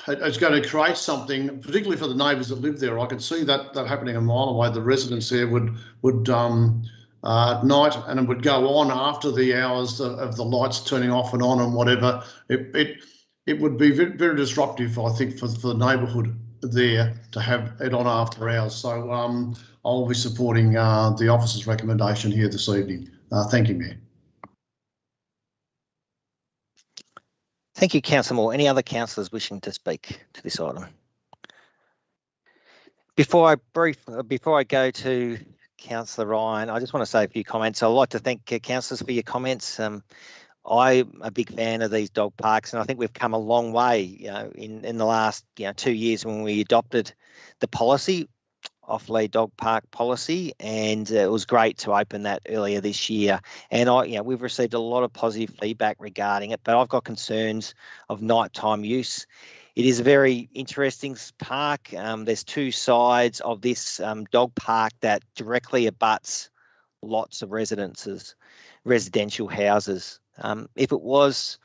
it's going to create something, particularly for the neighbours that live there. I can see that happening a mile away. The residents there would at night, and it would go on after the hours of the lights turning off and on and whatever. It would be very, very disruptive, I think, for the neighbourhood there to have it on after hours. So I'll be supporting the officer's recommendation here this evening. Thank you, Mayor. Thank you, Councillor Moore. Any other councillors wishing to speak to this item? Before I go to Councillor Ryan, I just want to say a few comments. I'd like to thank councillors for your comments. I'm a big fan of these dog parks, and I think we've come a long way, in the last 2 years when we adopted the policy, off-lead dog park policy, and it was great to open that earlier this year. And we've received a lot of positive feedback regarding it, but I've got concerns of nighttime use. It is a very interesting park. There's two sides of this dog park that directly abuts lots of residential houses. If it was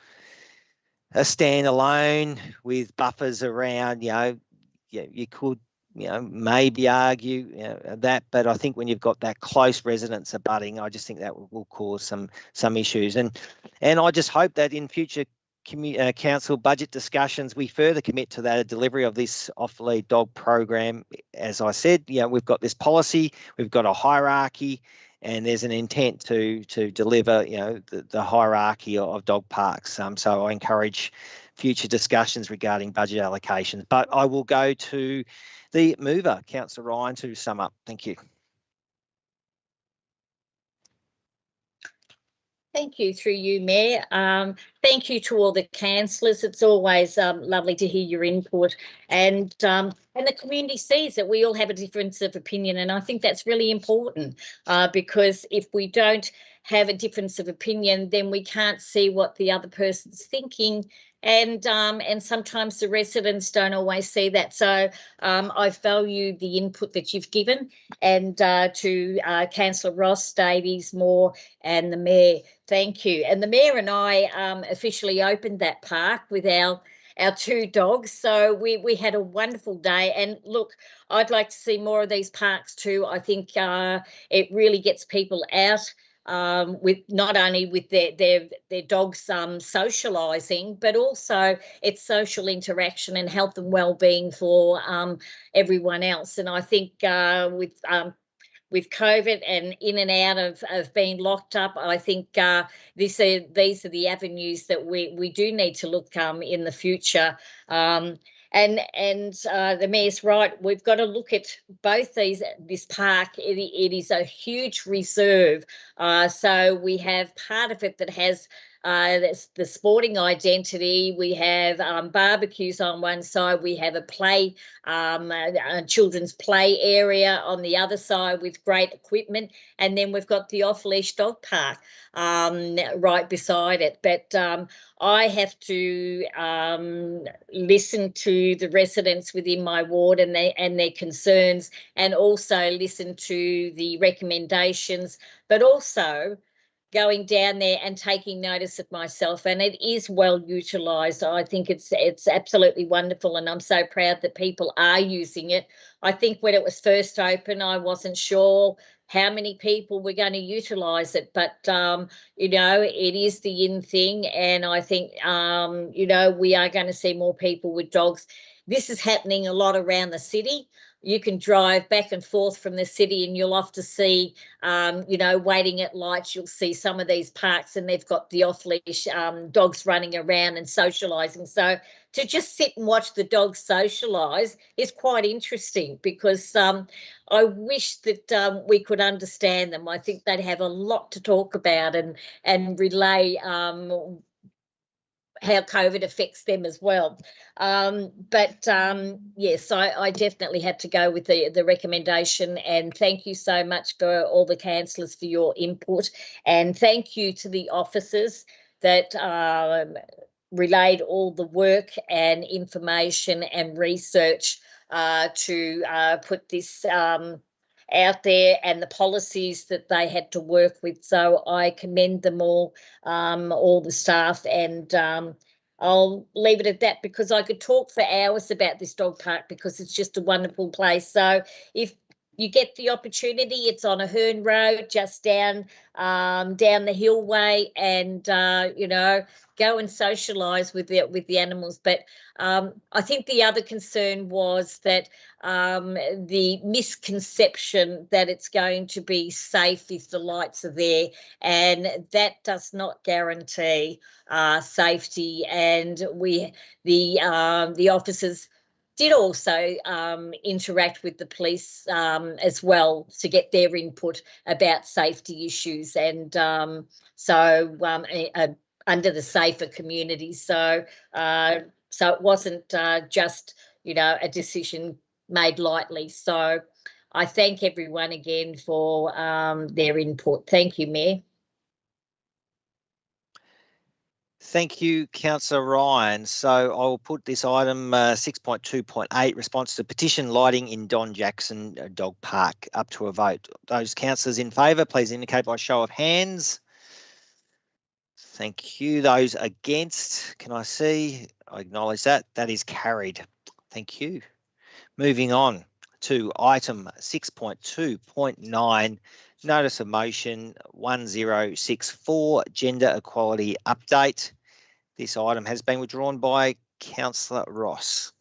a standalone with buffers around, you could maybe argue that, but I think when you've got that close residents abutting, I just think that will cause some issues. And I just hope that in future council budget discussions, we further commit to that delivery of this off-lead dog program. As I said, we've got this policy, we've got a hierarchy, and there's an intent to deliver, the hierarchy of dog parks. So I encourage future discussions regarding budget allocations. But I will go to the mover, Councillor Ryan, to sum up. Thank you. Thank you, through you, Mayor. Thank you to all the councillors. It's always lovely to hear your input, and the community sees that we all have a difference of opinion, and I think that's really important because if we don't have a difference of opinion, then we can't see what the other person's thinking, and sometimes the residents don't always see that. So I value the input that you've given, and to Councillor Ross, Davies, Moore, and the Mayor, thank you. And the Mayor and I officially opened that park with our two dogs, so we had a wonderful day. And look, I'd like to see more of these parks too. I think it really gets people out. With not only with their dogs socialising, but also it's social interaction and health and well-being for everyone else. And I think with COVID and in and out of being locked up, I think these are the avenues that we do need to look in the future. And the Mayor's right, we've got to look at both this park. It is a huge reserve. So we have part of it that has the sporting identity. We have barbecues on one side. We have a children's play area on the other side with great equipment. And then we've got the off-leash dog park right beside it. But I have to listen to the residents within my ward and their concerns, and also listen to the recommendations, but also going down there and taking notice of myself. And it is well utilised. I think it's absolutely wonderful, and I'm so proud that people are using it. I think when it was first open, I wasn't sure how many people were going to utilise it, but it is the in thing, and I think we are going to see more people with dogs. This is happening a lot around the city. You can drive back and forth from the city and you'll often see, waiting at lights, you'll see some of these parks and they've got the off-leash dogs running around and socialising. So to just sit and watch the dogs socialise is quite interesting, because I wish that we could understand them. I think they'd have a lot to talk about and relay how COVID affects them as well. Yes, I definitely had to go with the recommendation, and thank you so much for all the councillors for your input, and thank you to the officers that relayed all the work and information and research to put this out there, and the policies that they had to work with. So I commend them all the staff, and I'll leave it at that, because I could talk for hours about this dog park, because it's just a wonderful place. So if you get the opportunity, it's on Ahern Road, just down the hillway, and go and socialise with the animals. But I think the other concern was that the misconception that it's going to be safe if the lights are there, and that does not guarantee safety. And the officers did also interact with the police as well to get their input about safety issues, and under the safer community. So it wasn't just a decision made lightly. So I thank everyone again for their input. Thank you, Mayor. Thank you, Councillor Ryan. So I'll put this item 6.2.8, response to petition lighting in Don Jackson Dog Park, up to a vote. Those councillors in favour, please indicate by show of hands. Thank you. Those against, can I see? I acknowledge that. That is carried. Thank you. Moving on to item 6.2.9, notice of motion 1064, gender equality update. This item has been withdrawn by Councillor Ross.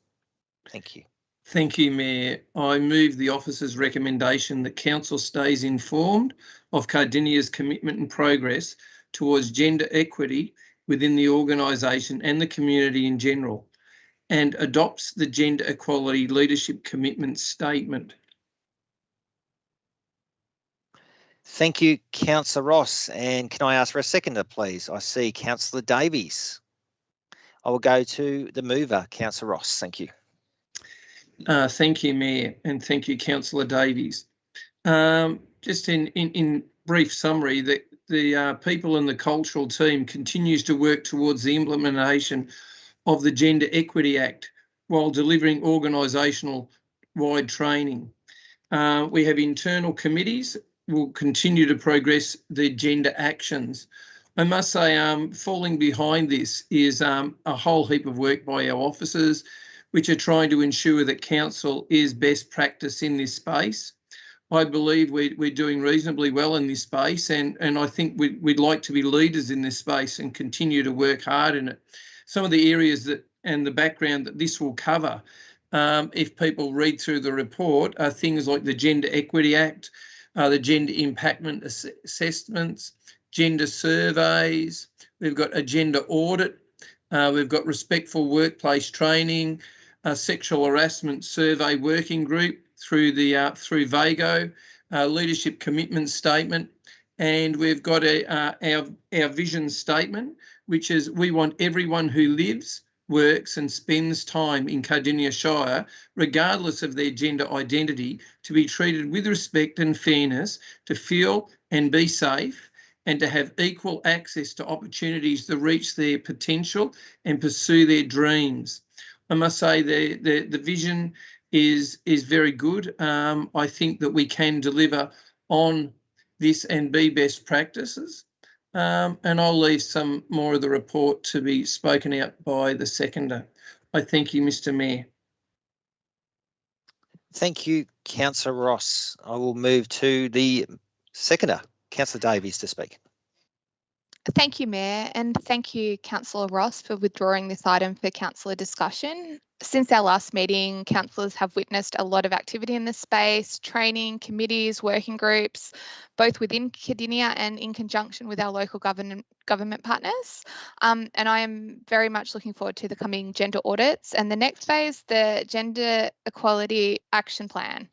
Thank you. Thank you, Mayor. I move the officer's recommendation that Council stays informed of Cardinia's commitment and progress towards gender equity within the organisation and the community in general, and adopts the Gender Equality Leadership Commitment Statement. Thank you, Councillor Ross. And can I ask for a seconder, please? I see Councillor Davies. I will go to the mover, Councillor Ross. Thank you. Thank you, Mayor, and thank you, Councillor Davies. Just in brief summary, the people in the cultural team continues to work towards the implementation of the Gender Equity Act while delivering organisational-wide training. We have internal committees. We'll continue to progress the gender actions. I must say, falling behind this is a whole heap of work by our officers, which are trying to ensure that council is best practice in this space. I believe we're doing reasonably well in this space, and I think we'd like to be leaders in this space and continue to work hard in it. Some of the areas that and the background that this will cover, if people read through the report, are things like the Gender Equity Act, the gender impactment assessments, gender surveys. We've got a gender audit. We've got respectful workplace training, a sexual harassment survey working group through through VAGO, leadership commitment statement, and we've got our vision statement, which is we want everyone who lives, works and spends time in Cardinia Shire, regardless of their gender identity, to be treated with respect and fairness, to feel and be safe, and to have equal access to opportunities to reach their potential and pursue their dreams. I must say the vision is very good. I think that we can deliver on this and be best practices. And I'll leave some more of the report to be spoken out by the seconder. I thank you, Mr. Mayor. Thank you, Councillor Ross. I will move to the seconder, Councillor Davies, to speak. Thank you, Mayor, and thank you, Councillor Ross, for withdrawing this item for councillor discussion. Since our last meeting, councillors have witnessed a lot of activity in this space, training, committees, working groups, both within Cardinia and in conjunction with our local government partners. And I am very much looking forward to the coming gender audits and the next phase, the Gender Equality Action Plan.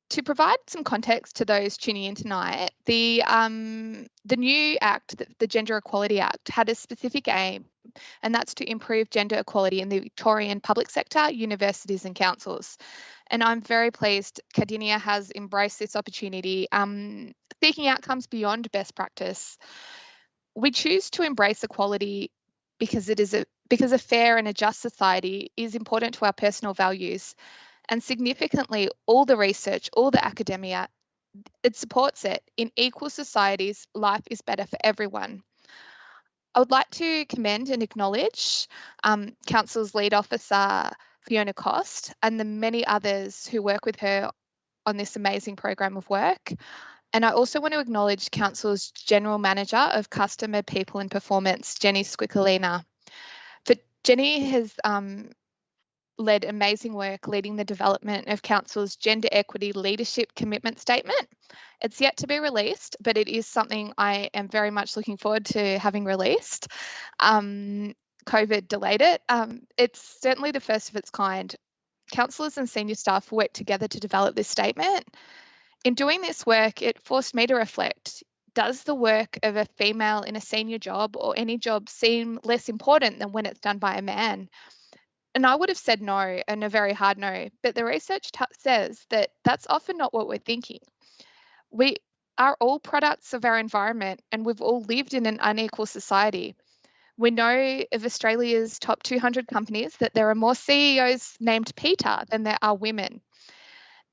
To provide some context to those tuning in tonight, the new Act, the Gender Equality Act, had a specific aim and that's to improve gender equality in the Victorian public sector, universities and councils. And I'm very pleased Cardinia has embraced this opportunity, seeking outcomes beyond best practice. We choose to embrace equality because a fair and a just society is important to our personal values. And significantly, all the research, all the academia, it supports it. In equal societies, life is better for everyone. I would like to commend and acknowledge Council's lead officer, Fiona Cost, and the many others who work with her on this amazing program of work. And I also want to acknowledge Council's General Manager of Customer, People and Performance, Jenny Squicolina. Jenny has led amazing work leading the development of Council's Gender Equity Leadership Commitment Statement. It's yet to be released, but it is something I am very much looking forward to having released. COVID delayed it. It's certainly the first of its kind. Councillors and senior staff worked together to develop this statement. In doing this work, it forced me to reflect, does the work of a female in a senior job or any job seem less important than when it's done by a man? And I would have said no, and a very hard no, but the research says that that's often not what we're thinking. We are all products of our environment, and we've all lived in an unequal society. We know of Australia's top 200 companies that there are more CEOs named Peter than there are women.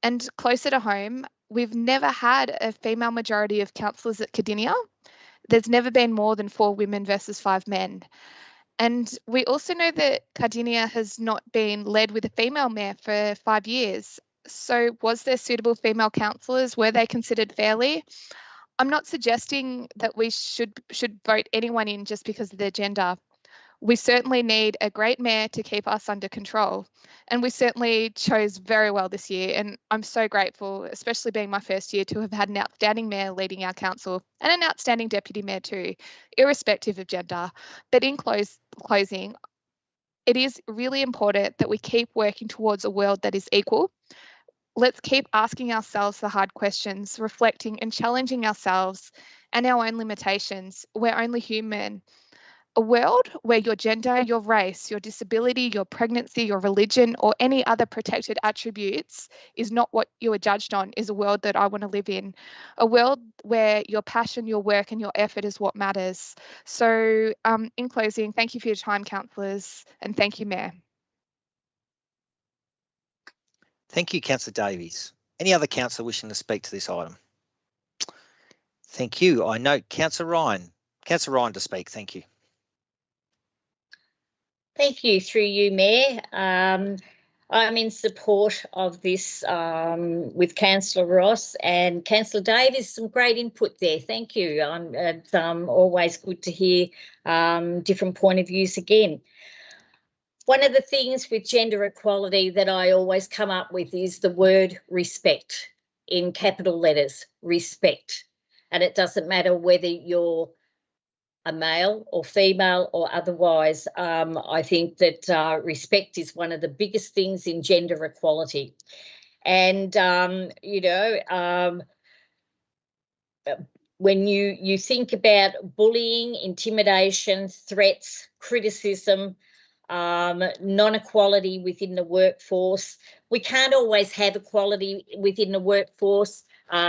And closer to home, we've never had a female majority of councillors at Cardinia. There's never been more than 4 women versus 5 men. And we also know that Cardinia has not been led with a female mayor for 5 years. So was there suitable female councillors? Were they considered fairly? I'm not suggesting that we should vote anyone in just because of their gender. We certainly need a great mayor to keep us under control. And we certainly chose very well this year. And I'm so grateful, especially being my first year, to have had an outstanding mayor leading our council and an outstanding deputy mayor too, irrespective of gender. But in closing, it is really important that we keep working towards a world that is equal. Let's keep asking ourselves the hard questions, reflecting and challenging ourselves and our own limitations. We're only human. A world where your gender, your race, your disability, your pregnancy, your religion, or any other protected attributes is not what you are judged on is a world that I want to live in. A world where your passion, your work and your effort is what matters. So in closing, thank you for your time, councillors, and thank you, Mayor. Thank you, Councillor Davies. Any other councillor wishing to speak to this item? Thank you. I note Councillor Ryan. Councillor Ryan to speak. Thank you. Thank you, through you, Mayor. I'm in support of this with Councillor Ross and Councillor Davies. Some great input there. Thank you. It's always good to hear different point of views again. One of the things with gender equality that I always come up with is the word respect, in capital letters, respect. And it doesn't matter whether you're a male or female or otherwise. I think that respect is one of the biggest things in gender equality. And, when you think about bullying, intimidation, threats, criticism, non-equality within the workforce, we can't always have equality within the workforce.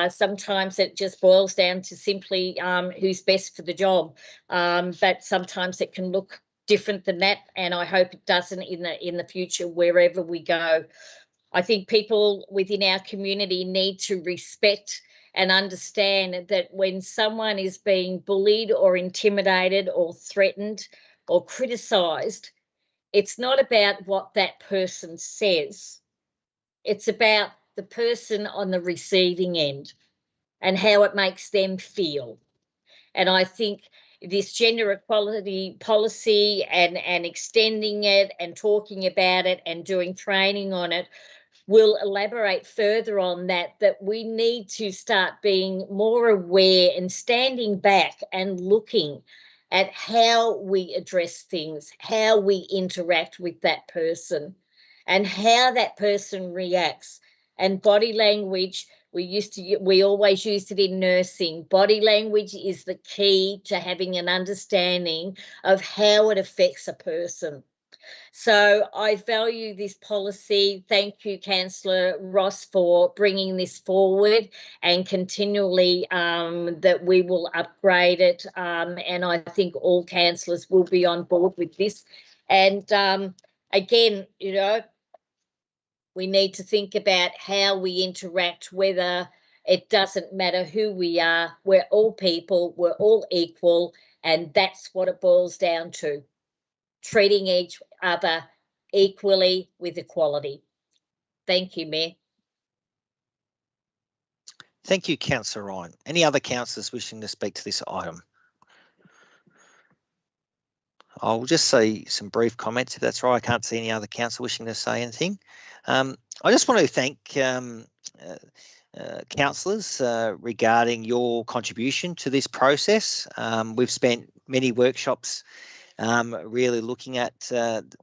Sometimes it just boils down to simply who's best for the job, but sometimes it can look different than that, and I hope it doesn't in the future wherever we go. I think people within our community need to respect and understand that when someone is being bullied or intimidated or threatened or criticised, it's not about what that person says. It's about the person on the receiving end and how it makes them feel. And I think this gender equality policy and extending it and talking about it and doing training on it will elaborate further on that we need to start being more aware and standing back and looking at how we address things, how we interact with that person and how that person reacts. And body language We always used it in nursing. Body language is the key to having an understanding of how it affects a person. So I value this policy. Thank you, Councillor Ross, for bringing this forward, and continually that we will upgrade it. And I think all councillors will be on board with this. And again, you know, we need to think about how we interact, whether it doesn't matter who we are. We're all people, we're all equal, and that's what it boils down to. Treating each other equally with equality. Thank you, Mayor. Thank you, Councillor Ryan. Any other councillors wishing to speak to this item? I'll just say some brief comments, if that's right. I can't see any other councillor wishing to say anything. I just want to thank councillors regarding your contribution to this process. We've spent many workshops really looking at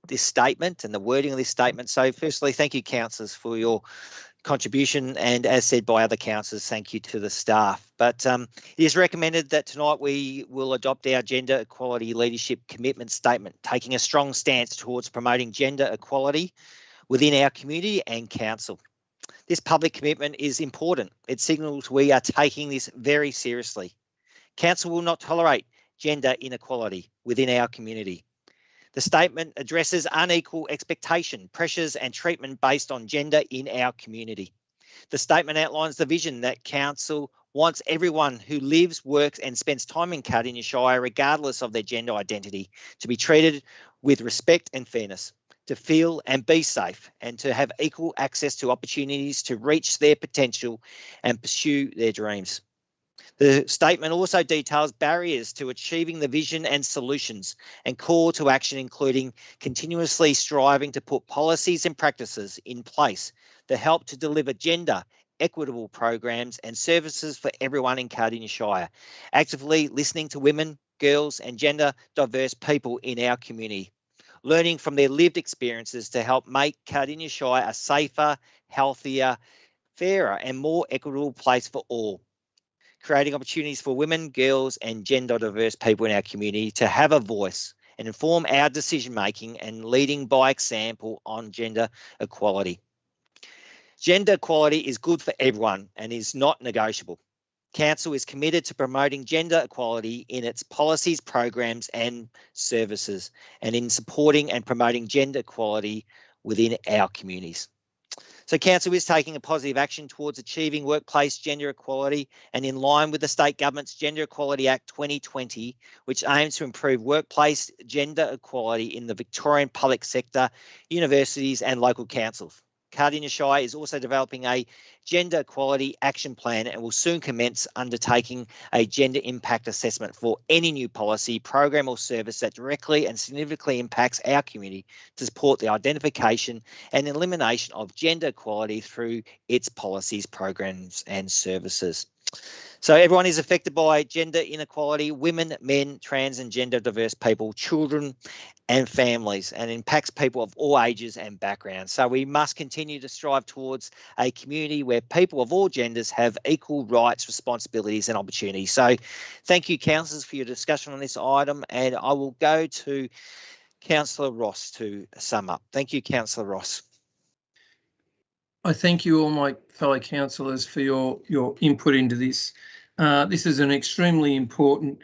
this statement and the wording of this statement. So firstly, thank you, councillors, for your contribution, and as said by other councillors, thank you to the staff. But it is recommended that tonight we will adopt our gender equality leadership commitment statement, taking a strong stance towards promoting gender equality within our community and council. This public commitment is important. It signals we are taking this very seriously. Council will not tolerate gender inequality within our community. The statement addresses unequal expectation, pressures and treatment based on gender in our community. The statement outlines the vision that Council wants everyone who lives, works and spends time in Cardinia Shire, regardless of their gender identity, to be treated with respect and fairness, to feel and be safe, and to have equal access to opportunities to reach their potential and pursue their dreams. The statement also details barriers to achieving the vision and solutions, and call to action including continuously striving to put policies and practices in place that help to deliver gender equitable programs and services for everyone in Cardinia Shire, actively listening to women, girls and gender diverse people in our community, learning from their lived experiences to help make Cardinia Shire a safer, healthier, fairer and more equitable place for all, creating opportunities for women, girls and gender diverse people in our community to have a voice and inform our decision making, and leading by example on gender equality. Gender equality is good for everyone and is not negotiable. Council is committed to promoting gender equality in its policies, programs and services, and in supporting and promoting gender equality within our communities. So Council is taking a positive action towards achieving workplace gender equality, and in line with the State Government's Gender Equality Act 2020, which aims to improve workplace gender equality in the Victorian public sector, universities and local councils. Cardinia Shire is also developing a gender equality action plan and will soon commence undertaking a gender impact assessment for any new policy, program or service that directly and significantly impacts our community to support the identification and elimination of gender equality through its policies, programs and services. So everyone is affected by gender inequality: women, men, trans and gender diverse people, children and families, and impacts people of all ages and backgrounds. So we must continue to strive towards a community where people of all genders have equal rights, responsibilities and opportunities. So thank you, councillors, for your discussion on this item, and I will go to Councillor Ross to sum up. Thank you, Councillor Ross. I thank you all my fellow councillors for your input into this. This is an extremely important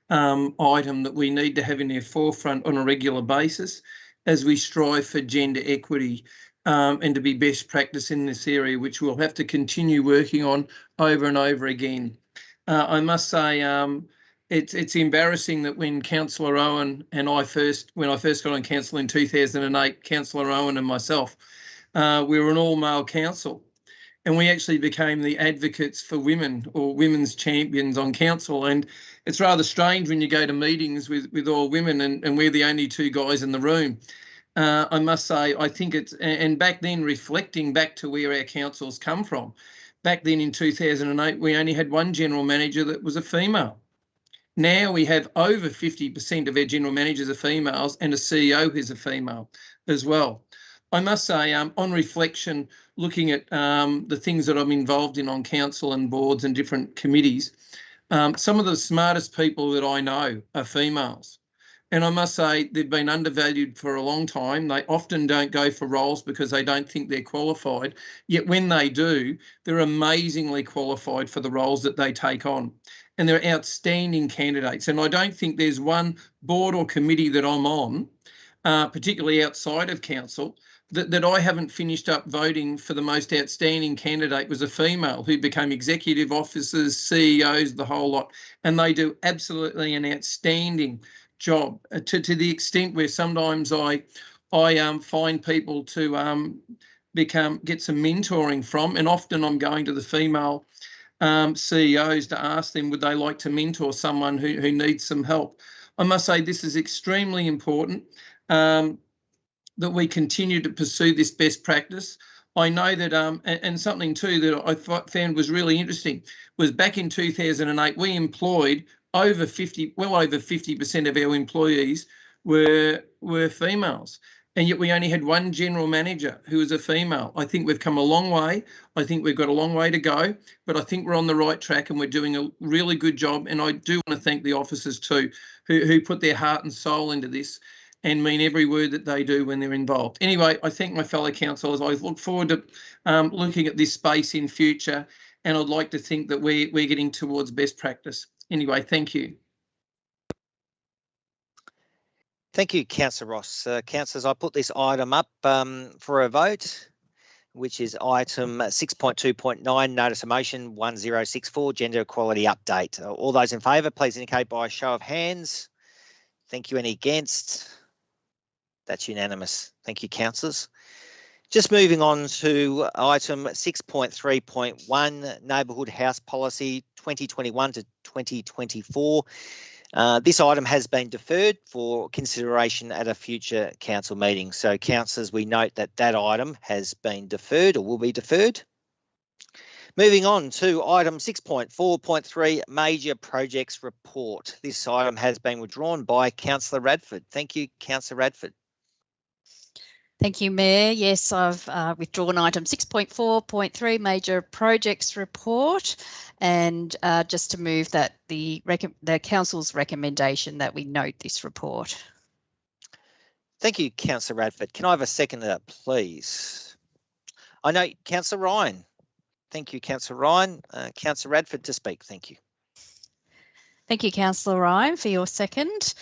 item that we need to have in our forefront on a regular basis as we strive for gender equity and to be best practice in this area, which we'll have to continue working on over and over again. I must say it's embarrassing that when Councillor Owen and when I first got on council in 2008, Councillor Owen and myself, we were an all-male council, and we actually became the advocates for women, or women's champions on council. And it's rather strange when you go to meetings with all women and we're the only two guys in the room. I must say, I think it's, and back then, reflecting back to where our councils come from, back then in 2008, we only had one general manager that was a female. Now we have over 50% of our general managers are females, and a CEO who's a female as well. I must say, on reflection, looking at the things that I'm involved in on council and boards and different committees, some of the smartest people that I know are females. And I must say they've been undervalued for a long time. They often don't go for roles because they don't think they're qualified. Yet when they do, they're amazingly qualified for the roles that they take on. And they're outstanding candidates. And I don't think there's one board or committee that I'm on, particularly outside of council, that I haven't finished up voting for the most outstanding candidate was a female who became executive officers, CEOs, the whole lot. And they do absolutely an outstanding job to the extent where sometimes I find people to get some mentoring from, and often I'm going to the female CEOs to ask them would they like to mentor someone who needs some help. I must say this is extremely important that we continue to pursue this best practice. I know that, and something too that I found was really interesting was back in 2008 we employed well over 50% of our employees were females, and yet we only had one general manager who was a female. I think we've come a long way. I think we've got a long way to go, but I think we're on the right track and we're doing a really good job. And I do want to thank the officers too, who put their heart and soul into this and mean every word that they do when they're involved. Anyway, I thank my fellow councillors. I look forward to looking at this space in future, and I'd like to think that we're getting towards best practice. Anyway, thank you. Thank you, Councillor Ross. Councillors, I put this item up for a vote, which is item 6.2.9, notice of motion 1064, gender equality update. All those in favour, please indicate by a show of hands. Thank you. Any against? That's unanimous. Thank you, councillors. Just moving on to item 6.3.1, Neighbourhood House Policy 2021 to 2024. This item has been deferred for consideration at a future council meeting. So, councillors, we note that that item has been deferred or will be deferred. Moving on to item 6.4.3, Major Projects Report. This item has been withdrawn by Councillor Radford. Thank you, Councillor Radford. Thank you, Mayor. Yes, I've withdrawn item 6.4.3, Major Projects Report, and just to move that the Council's recommendation that we note this report. Thank you, Councillor Radford. Can I have a seconder, please? I know Councillor Ryan. Thank you, Councillor Ryan. Councillor Radford to speak. Thank you. Thank you, Councillor Ryan, for your second.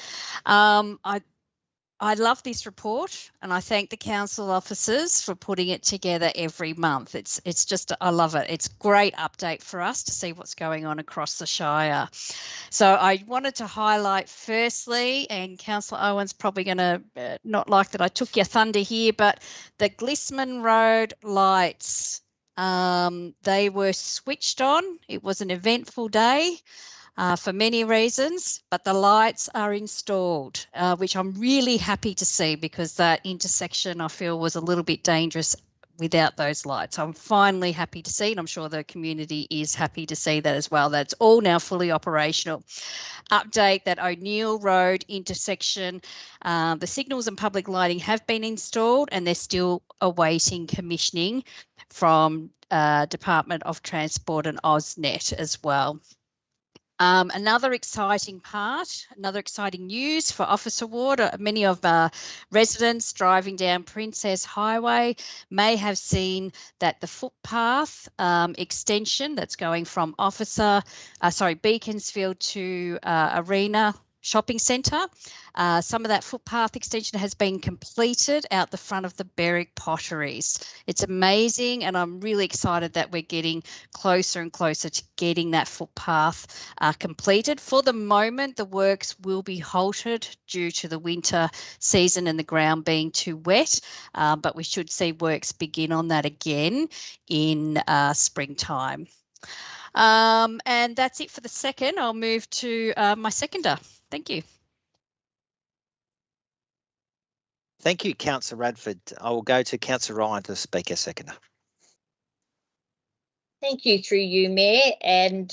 I love this report, and I thank the council officers for putting it together every month. It's just, I love it. It's a great update for us to see what's going on across the Shire. So I wanted to highlight firstly, and Councillor Owen's probably going to not like that I took your thunder here, but the Glisman Road lights, they were switched on. It was an eventful day. For many reasons, but the lights are installed, which I'm really happy to see because that intersection I feel was a little bit dangerous without those lights. I'm finally happy to see, and I'm sure the community is happy to see that as well. That's all now fully operational. Update that O'Neill Road intersection, the signals and public lighting have been installed and they're still awaiting commissioning from Department of Transport and AusNet as well. Another exciting news for Officer Ward. Many of residents driving down Princess Highway may have seen that the footpath extension that's going from Beaconsfield to Arena Shopping Centre. Some of that footpath extension has been completed out the front of the Berwick Potteries. It's amazing, and I'm really excited that we're getting closer and closer to getting that footpath completed. For the moment, the works will be halted due to the winter season and the ground being too wet, but we should see works begin on that again in springtime. And that's it for the second. I'll move to my seconder. Thank you. Thank you, Councillor Radford. I will go to Councillor Ryan to speak as seconder. Thank you, through you, Mayor, and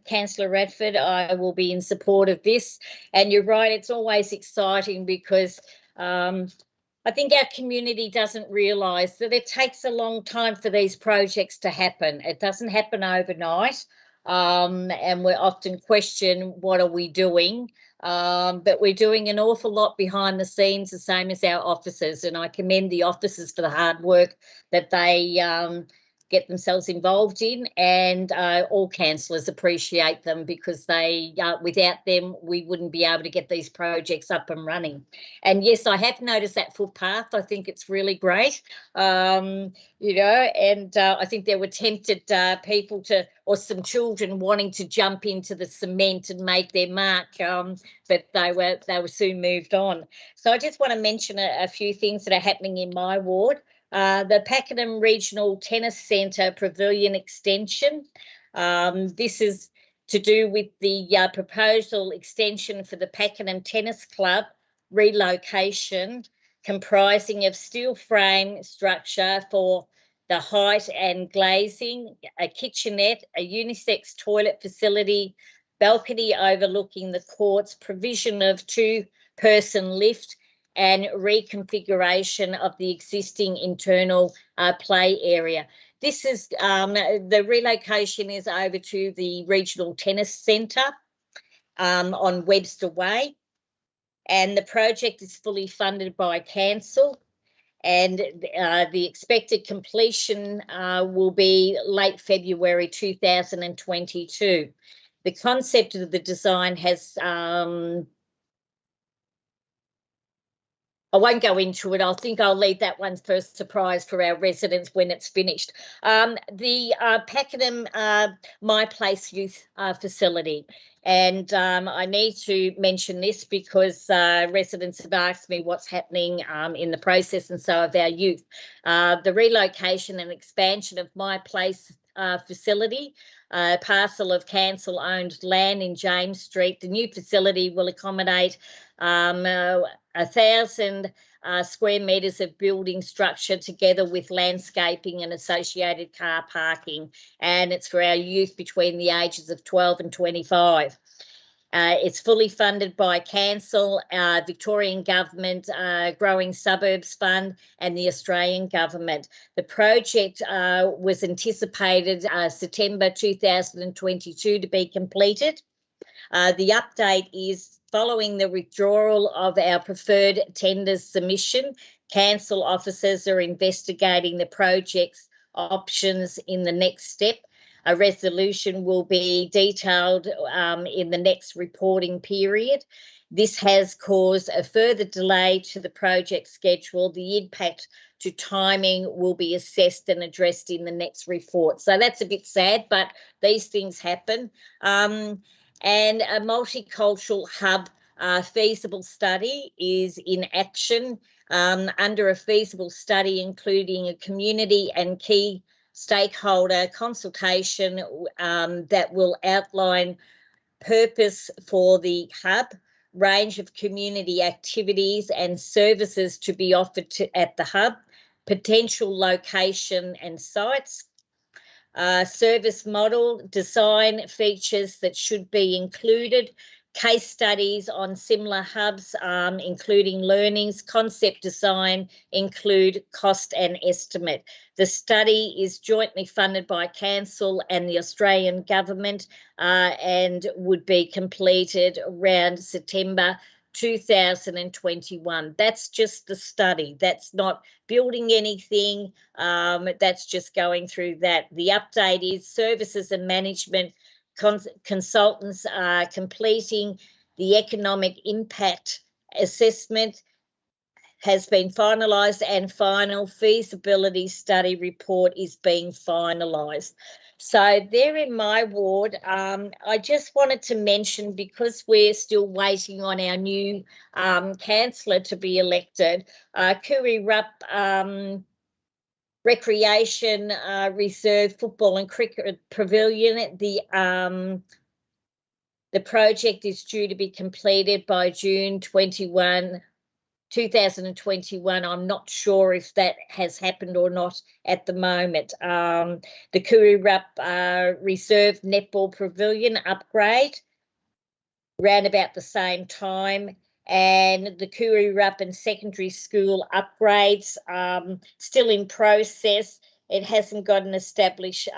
Councillor Radford. I will be in support of this. And you're right, it's always exciting because I think our community doesn't realise that it takes a long time for these projects to happen. It doesn't happen overnight, and we often question, what are we doing? But we're doing an awful lot behind the scenes, the same as our officers, and I commend the officers for the hard work that they get themselves involved in, and all councillors appreciate them, because they, without them, we wouldn't be able to get these projects up and running. And yes, I have noticed that footpath. I think it's really great, you know, and I think there were tempted people to, or some children wanting to jump into the cement and make their mark, but they were soon moved on. So I just want to mention a few things that are happening in my ward. The Pakenham Regional Tennis Centre Pavilion extension. This is to do with the proposal extension for the Pakenham Tennis Club relocation, comprising of steel frame structure for the height and glazing, a kitchenette, a unisex toilet facility, balcony overlooking the courts, provision of 2-person lift, and reconfiguration of the existing internal play area. This is the relocation is over to the Regional Tennis Centre on Webster Way, and the project is fully funded by council, and the expected completion will be late February 2022. The concept of the design has I won't go into it. I think I'll leave that one for a surprise for our residents when it's finished. The Pakenham My Place Youth Facility. And I need to mention this because residents have asked me what's happening in the process, and so have our youth. The relocation and expansion of My Place facility, a parcel of council-owned land in James Street. The new facility will accommodate 1,000 square metres of building structure, together with landscaping and associated car parking, and it's for our youth between the ages of 12 and 25. It's fully funded by council, Victorian Government, Growing Suburbs Fund, and the Australian Government. The project was anticipated September 2022 to be completed. The update is, following the withdrawal of our preferred tenders submission, council officers are investigating the project's options in the next step. A resolution will be detailed in the next reporting period. This has caused a further delay to the project schedule. The impact to timing will be assessed and addressed in the next report. So that's a bit sad, but these things happen. And a multicultural hub feasible study is in action under a feasible study, including a community and key stakeholder consultation that will outline purpose for the hub, range of community activities and services to be offered at the hub, potential location and sites, service model, design features that should be included, case studies on similar hubs, including learnings, concept design, include cost and estimate. The study is jointly funded by council and the Australian Government and would be completed around September 2021. That's just the study. That's not building anything. That's just going through that. The update is services and management consultants are completing the economic impact assessment, has been finalised, and final feasibility study report is being finalised. So there in my ward, I just wanted to mention, because we're still waiting on our new councillor to be elected, Kurirup Recreation Reserve Football and Cricket Pavilion. The project is due to be completed by June 2021. I'm not sure if that has happened or not at the moment. The Kurirup Reserve Netball Pavilion upgrade, around about the same time. and the Koorarup and secondary school upgrades still in process. It hasn't got an established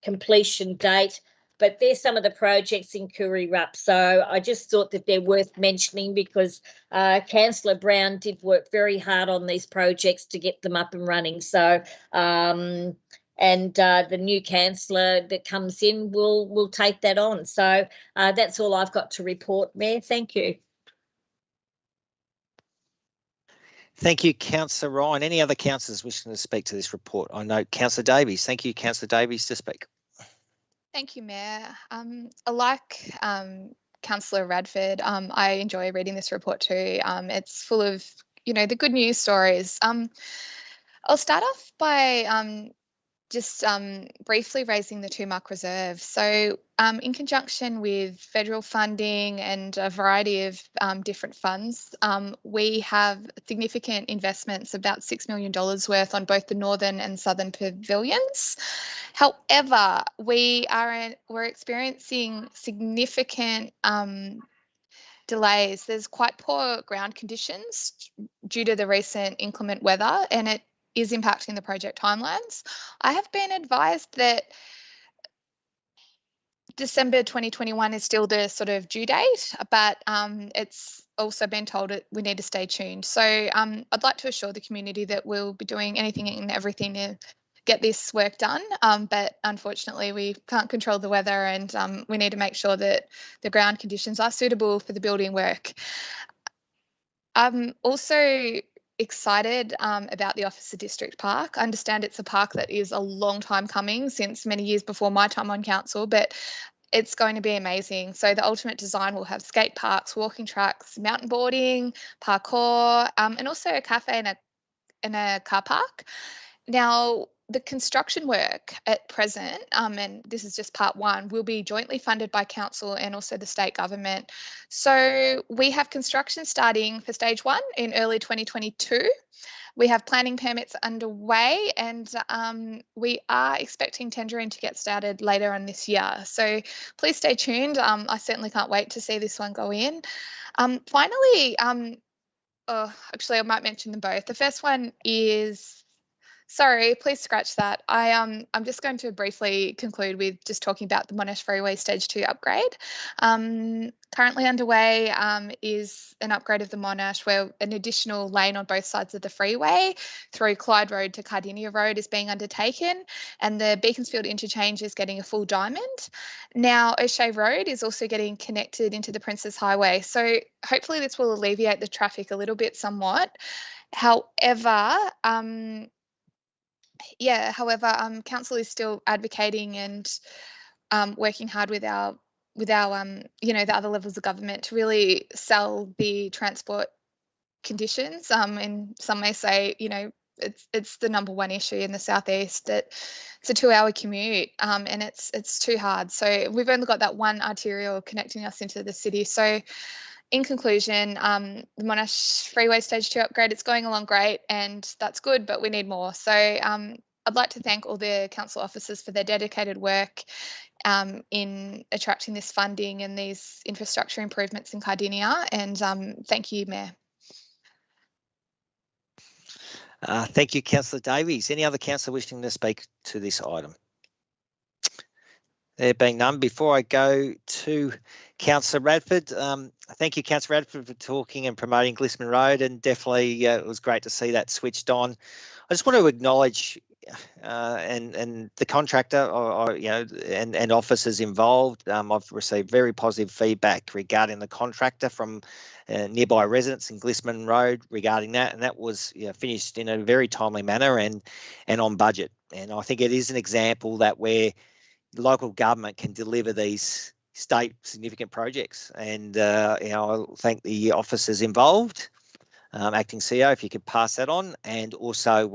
completion date, but there's some of the projects in Koorarup. So I just thought that they're worth mentioning because Councillor Brown did work very hard on these projects to get them up and running. So the new councillor that comes in will take that on. So that's all I've got to report, Mayor. Thank you. Thank you, Councillor Ryan. Any other councillors wishing to speak to this report? I note Councillor Davies. Thank you, Councillor Davies, to speak. Thank you, Mayor. Like Councillor Radford, I enjoy reading this report too. It's full of, the good news stories. I'll start off by just briefly raising the 2 mark reserve. So in conjunction with federal funding and a variety of different funds, we have significant investments, about $6 million worth on both the northern and southern pavilions. However, we're experiencing significant delays. There's quite poor ground conditions due to the recent inclement weather, and it is impacting the project timelines. I have been advised that December 2021 is still the sort of due date, but it's also been told that we need to stay tuned. So I'd like to assure the community that we'll be doing anything and everything to get this work done, but unfortunately we can't control the weather, and we need to make sure that the ground conditions are suitable for the building work. I'm also excited about the Officer District Park. I understand it's a park that is a long time coming, since many years before my time on council, but it's going to be amazing. So the ultimate design will have skate parks, walking tracks, mountain boarding, parkour, and also a cafe and a car park. Now, the construction work at present, and this is just part 1, will be jointly funded by council and also the state government. So we have construction starting for stage 1 in early 2022. We have planning permits underway, and we are expecting tendering to get started later on this year. So please stay tuned. I certainly can't wait to see this one go in. Finally, actually I might mention them both. The first one is, sorry, please scratch that. I'm just going to briefly conclude with just talking about the Monash Freeway Stage 2 upgrade. Currently underway is an upgrade of the Monash, where an additional lane on both sides of the freeway through Clyde Road to Cardinia Road is being undertaken, and the Beaconsfield interchange is getting a full diamond. Now, O'Shea Road is also getting connected into the Princes Highway, so hopefully this will alleviate the traffic a little bit somewhat. However, council is still advocating and working hard with our the other levels of government to really sell the transport conditions. And some may say, it's the number 1 issue in the southeast, that it's a 2-hour commute, and it's too hard. So we've only got that one arterial connecting us into the city. So in conclusion, the Monash Freeway Stage 2 upgrade, it's going along great, and that's good, but we need more. So I'd like to thank all the council officers for their dedicated work in attracting this funding and these infrastructure improvements in Cardinia, and thank you, Mayor. Thank you, Councillor Davies. Any other councillor wishing to speak to this item? There being none, before I go to Councillor Radford, thank you, Councillor Radford, for talking and promoting Glisman Road, and definitely it was great to see that switched on. I just want to acknowledge and the contractor and officers involved. I've received very positive feedback regarding the contractor from nearby residents in Glisman Road regarding that, and that was finished in a very timely manner and on budget. And I think it is an example that where local government can deliver these state significant projects, and I'll thank the officers involved. Acting CEO, if you could pass that on, and also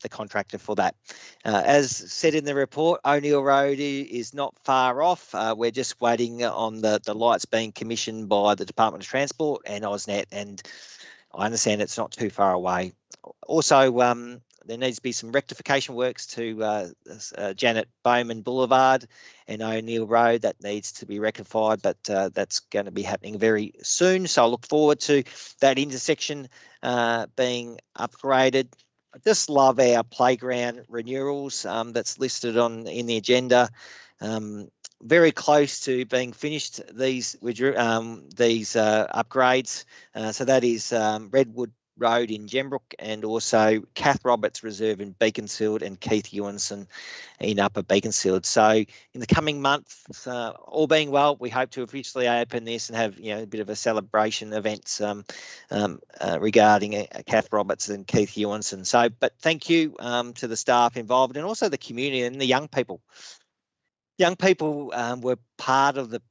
the contractor for that. As said in the report, O'Neill Road is not far off. We're just waiting on the lights being commissioned by the Department of Transport and AusNet, and I understand it's not too far away. Also, there needs to be some rectification works to Janet Bowman Boulevard and O'Neill Road. That needs to be rectified, but that's going to be happening very soon. So I look forward to that intersection being upgraded. I just love our playground renewals that's listed in the agenda. Very close to being finished, these upgrades. So that is Redwood Road in Gembrook, and also Kath Roberts Reserve in Beaconsfield and Keith Ewanson in Upper Beaconsfield. So in the coming months, all being well, we hope to officially open this and have a bit of a celebration events regarding Kath Roberts and Keith Ewanson. So, but thank you to the staff involved and also the community and the young people. Young people were part of the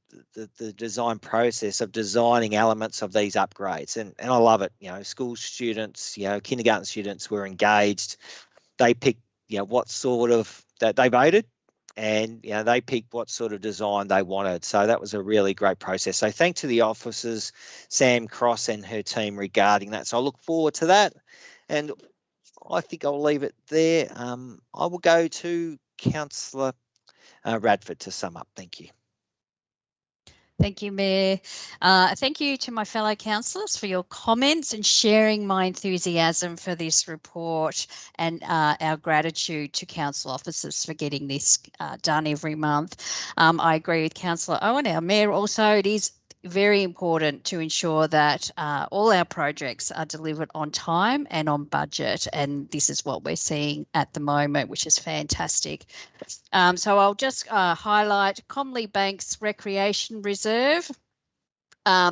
design process of designing elements of these upgrades, and I love it. School students, kindergarten students were engaged. They picked, what sort of that they voted, and they picked what sort of design they wanted. So that was a really great process. So thanks to the officers, Sam Cross and her team regarding that. So I look forward to that, and I think I'll leave it there. I will go to Councillor Radford to sum up. Thank you. Thank you, Mayor. Thank you to my fellow councillors for your comments and sharing my enthusiasm for this report, and our gratitude to council officers for getting this done every month. I agree with Councillor Owen, our Mayor also. It is very important to ensure that all our projects are delivered on time and on budget, and this is what we're seeing at the moment, which is fantastic. So I'll just highlight Comley Banks Recreation Reserve.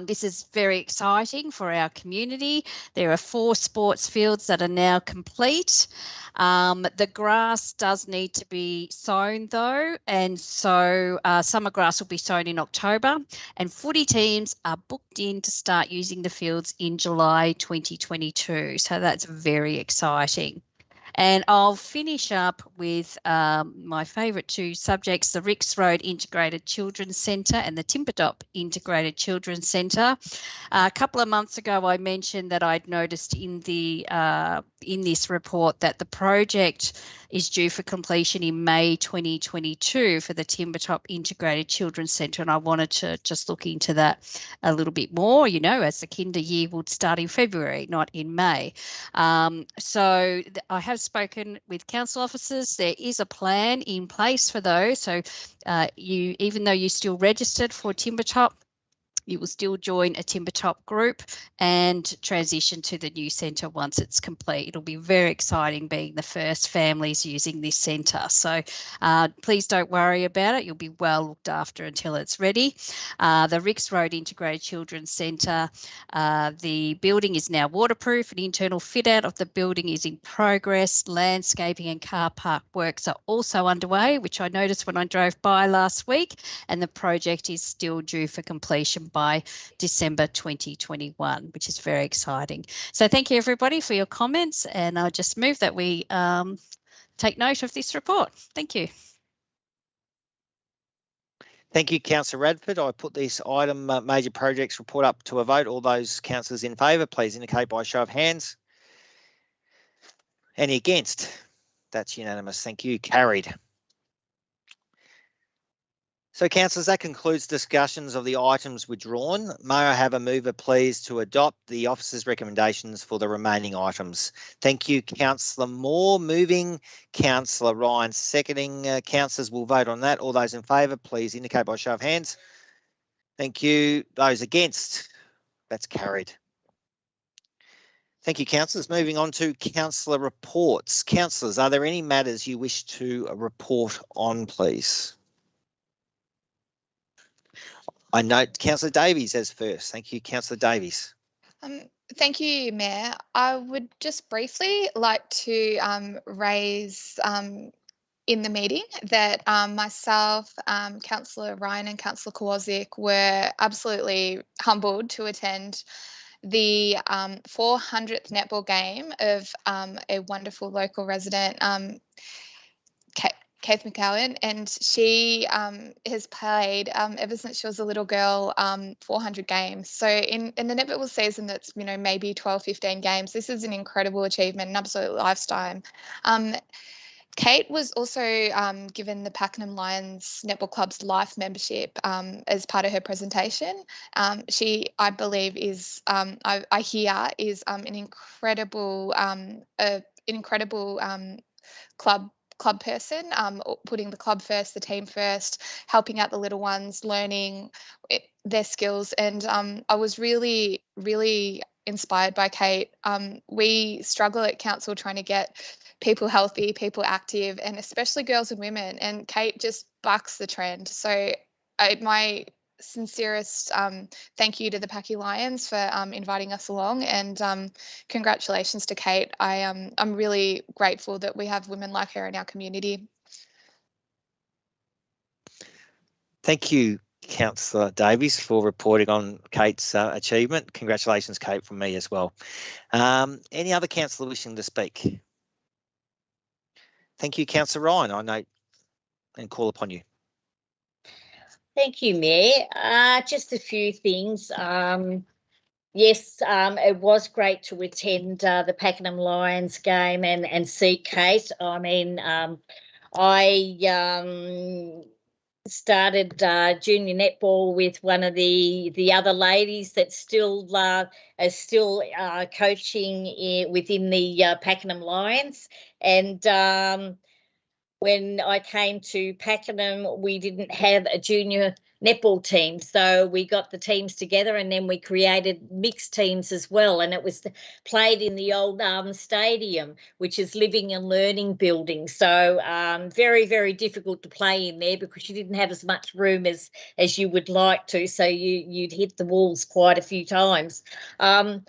This is very exciting for our community. There are 4 sports fields that are now complete. The grass does need to be sown though, and so summer grass will be sown in October, and footy teams are booked in to start using the fields in July 2022. So that's very exciting. And I'll finish up with my favourite 2 subjects, the Ricks Road Integrated Children's Centre and the Timberdop Integrated Children's Centre. A couple of months ago, I mentioned that I'd noticed in this report that the project is due for completion in May 2022 for the Timberdop Integrated Children's Centre, and I wanted to just look into that a little bit more, as the kinder year would start in February, not in May. So I have spoken with council officers. There is a plan in place for those. So even though you're still registered for Timberdop, you will still join a Timberdop group and transition to the new centre once it's complete. It'll be very exciting being the first families using this centre. So please don't worry about it. You'll be well looked after until it's ready. The Ricks Road Integrated Children's Centre, the building is now waterproof. An internal fit out of the building is in progress. Landscaping and car park works are also underway, which I noticed when I drove by last week, and the project is still due for completion by December 2021, which is very exciting. So thank you everybody for your comments, and I'll just move that we take note of this report. Thank you. Thank you, Councillor Radford. I put this item, major projects report, up to a vote. All those councillors in favour, please indicate by a show of hands. Any against? That's unanimous. Thank you. Carried. So, councillors, that concludes discussions of the items withdrawn. May I have a mover, please, to adopt the officer's recommendations for the remaining items? Thank you, Councillor Moore moving, Councillor Ryan seconding. Councillors will vote on that. All those in favour, please indicate by show of hands. Thank you. Those against? That's carried. Thank you, councillors. Moving on to councillor reports. Councillors, are there any matters you wish to report on, please? I note Councillor Davies as first. Thank you, Councillor Davies. Thank you, Mayor. I would just briefly like to raise in the meeting that myself, Councillor Ryan and Councillor Kowalczyk were absolutely humbled to attend the 400th netball game of a wonderful local resident, Keith McCowan, and she has played ever since she was a little girl 400 games. So in the netball season that's, you know, maybe 12, 15 games, this is an incredible achievement, an absolute lifetime. Kate was also given the Pakenham Lions Netball Club's life membership as part of her presentation. She, I believe, is I hear is an incredible club person, putting the club first, the team first, helping out the little ones, learning their skills. And I was really, really inspired by Kate. We struggle at council trying to get people healthy, people active, and especially girls and women. And Kate just bucks the trend. So my sincerest thank you to the Packy Lions for inviting us along, and congratulations to Kate. I'm really grateful that we have women like her in our community. Thank you, Councillor Davies, for reporting on Kate's achievement. Congratulations, Kate, from me as well. Any other councillor wishing to speak? Thank you, Councillor Ryan. I note and call upon you. Thank you, Mayor. Just a few things. Yes, it was great to attend the Pakenham Lions game and see Kate. I mean, I started junior netball with one of the other ladies that still is still coaching within the Pakenham Lions. And when I came to Pakenham, we didn't have a junior netball team, so we got the teams together, and then we created mixed teams as well, and it was played in the old stadium, which is living and learning building. So very, very difficult to play in there because you didn't have as much room as you would like to, so you'd hit the walls quite a few times. I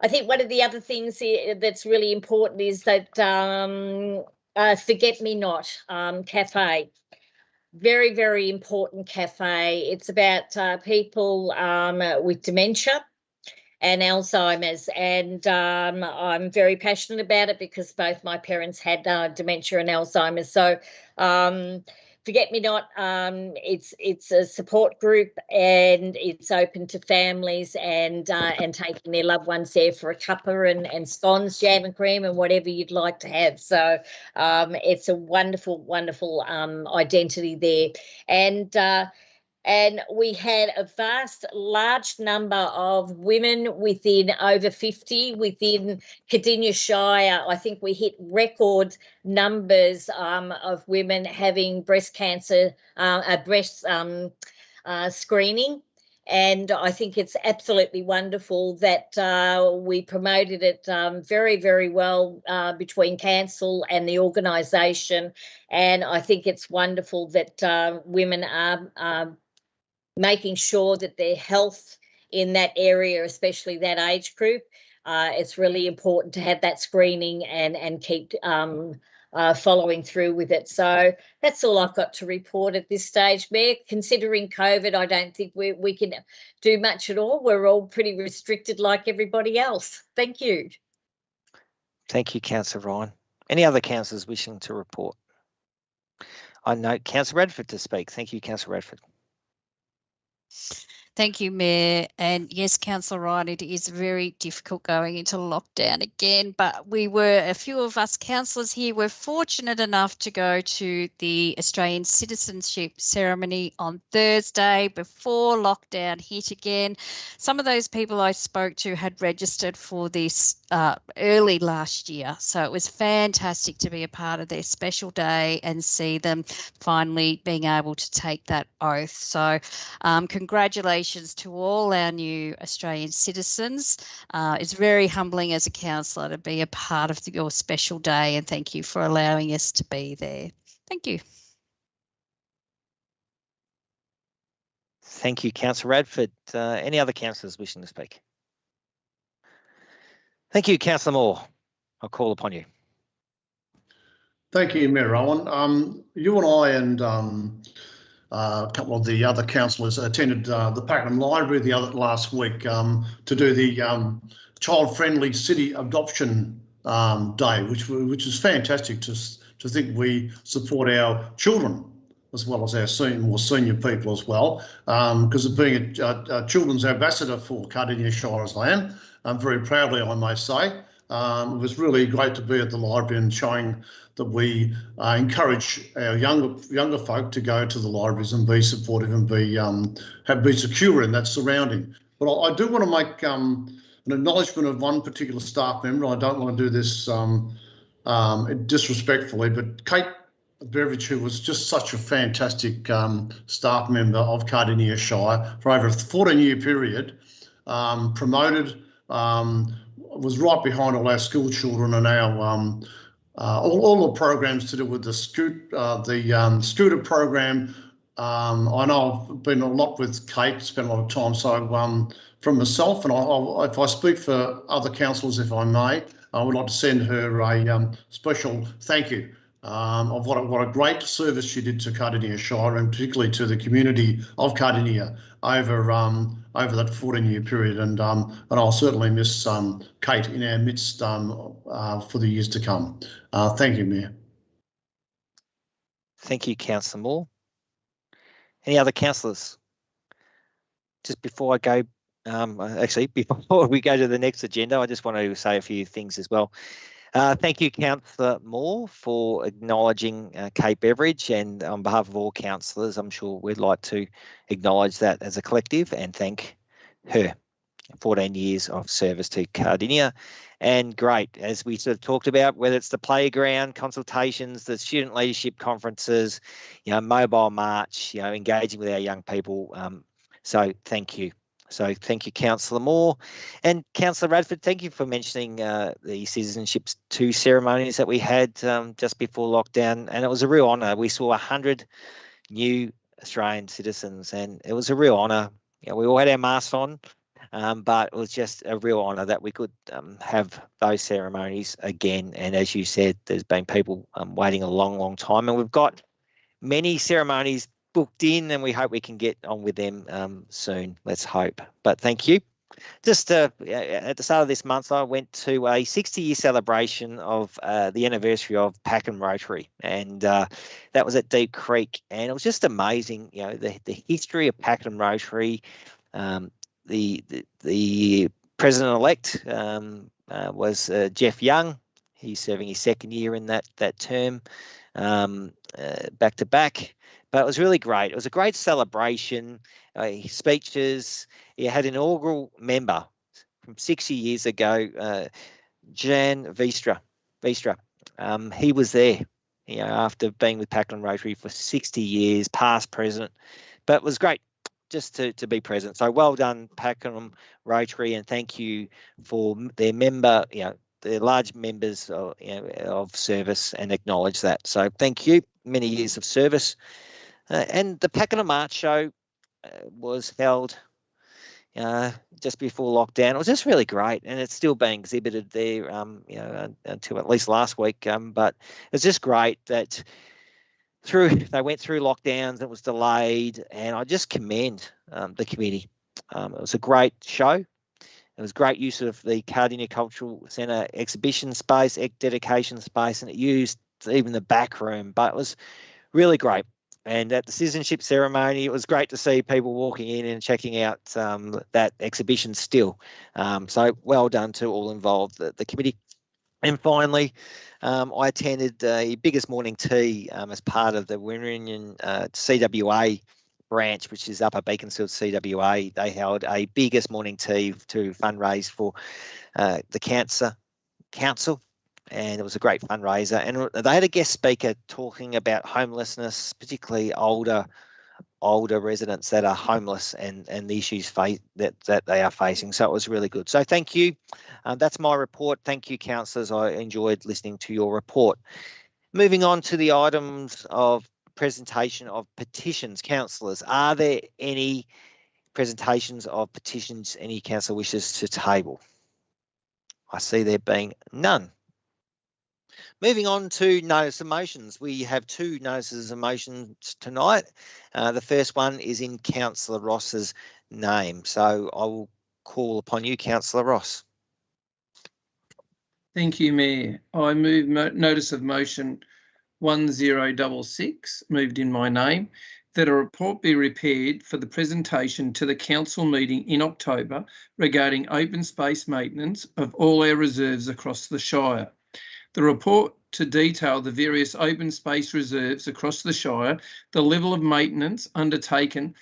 think one of the other things that's really important is that Forget Me Not Cafe. Very, very important cafe. It's about people with dementia and Alzheimer's, and I'm very passionate about it because both my parents had dementia and Alzheimer's. So Forget Me Not, it's a support group, and it's open to families and taking their loved ones there for a cuppa and scones, jam and cream, and whatever you'd like to have. So it's a wonderful, wonderful identity there. And we had a large number of women within over 50 within Cardinia Shire. I think we hit record numbers of women having breast cancer, breast screening. And I think it's absolutely wonderful that we promoted it very, very well between council and the organisation. And I think it's wonderful that women are making sure that their health in that area, especially that age group, it's really important to have that screening and keep following through with it. So that's all I've got to report at this stage, Mayor. Considering COVID, I don't think we can do much at all. We're all pretty restricted like everybody else. Thank you. Thank you, Councillor Ryan. Any other councillors wishing to report? I note Councillor Radford to speak. Thank you, Councillor Radford. Thank you, Mayor. And yes, Councillor Ryan, it is very difficult going into lockdown again, but a few of us councillors here were fortunate enough to go to the Australian citizenship ceremony on Thursday before lockdown hit again. Some of those people I spoke to had registered for this early last year, so it was fantastic to be a part of their special day and see them finally being able to take that oath. So congratulations to all our new Australian citizens. It's very humbling as a councillor to be a part of your special day, and thank you for allowing us to be there. Thank you. Thank you, Councillor Radford. Any other councillors wishing to speak? Thank you, Councillor Moore. I'll call upon you. Thank you, Mayor Owen. You and I and a couple of the other councillors attended the Pakenham Library last week to do the child-friendly city adoption day, which was fantastic to to think we support our children as well as our more senior people as well. Because of being a children's ambassador for Cardinia Shire as I am, very proudly I may say, it was really great to be at the library and showing that we encourage our younger folk to go to the libraries and be supportive and be secure in that surrounding. But I do want to make an acknowledgement of one particular staff member. I don't want to do this disrespectfully, but Kate Beveridge, who was just such a fantastic staff member of Cardinia Shire for over a 14-year period, promoted, was right behind all our school children and our all the programs to do with the scooter program. I know I've been a lot with Kate, spent a lot of time. So from myself, and if I speak for other councillors, if I may, I would like to send her a special thank you of what a great service she did to Cardinia Shire, and particularly to the community of Cardinia over that 14-year period. And I'll certainly miss Kate in our midst for the years to come. Thank you, Mayor. Thank you, Councillor Moore. Any other councillors? Just before I go, actually, before we go to the next agenda, I just want to say a few things as well. Thank you, Councillor Moore, for acknowledging Kate Beveridge, and on behalf of all councillors, I'm sure we'd like to acknowledge that as a collective and thank her. 14 years of service to Cardinia, and great, as we sort of talked about, whether it's the playground consultations, the student leadership conferences, mobile march, engaging with our young people. So thank you. So thank you, Councillor Moore. And Councillor Radford, thank you for mentioning the Citizenship 2 ceremonies that we had just before lockdown. And it was a real honour. We saw 100 new Australian citizens, and it was a real honour. We all had our masks on, but it was just a real honour that we could have those ceremonies again. And as you said, there's been people waiting a long, long time, and we've got many ceremonies booked in, and we hope we can get on with them soon. Let's hope. But thank you. Just at the start of this month, I went to a 60-year celebration of the anniversary of Pakenham Rotary, and that was at Deep Creek, and it was just amazing. The history of Pakenham Rotary. The president-elect was Jeff Young. He's serving his second year in that term, back to back. But it was really great. It was a great celebration. Speeches. He had an inaugural member from 60 years ago, Jan Vistra. He was there, after being with Pakenham Rotary for 60 years, past president. But it was great just to be present. So well done, Pakenham Rotary, and thank you for their member, their large members of service, and acknowledge that. So thank you. Many years of service. And the Pakenham Art Show was held just before lockdown. It was just really great, and it's still being exhibited there, until at least last week. But it's just great that they went through lockdowns. It was delayed, and I just commend the committee. It was a great show. It was great use of the Cardinia Cultural Centre exhibition space, dedication space, and it used even the back room. But it was really great. And at the citizenship ceremony, it was great to see people walking in and checking out that exhibition still. So well done to all involved, the committee. And finally, I attended the biggest morning tea as part of the Wirranian CWA branch, which is up at Beaconsfield CWA. They held a biggest morning tea to fundraise for the Cancer Council. And it was a great fundraiser. And they had a guest speaker talking about homelessness, particularly older residents that are homeless and the issues that they are facing. So it was really good. So thank you. That's my report. Thank you, councillors. I enjoyed listening to your report. Moving on to the items of presentation of petitions. Councillors, are there any presentations of petitions any councillor wishes to table? I see there being none. Moving on to notice of motions. We have two notices of motions tonight. The first one is in Councillor Ross's name. So I will call upon you, Councillor Ross. Thank you, Mayor. I move notice of motion 1066, moved in my name, that a report be prepared for the presentation to the council meeting in October regarding open space maintenance of all our reserves across the Shire. The report to detail the various open space reserves across the Shire, the level of maintenance undertaken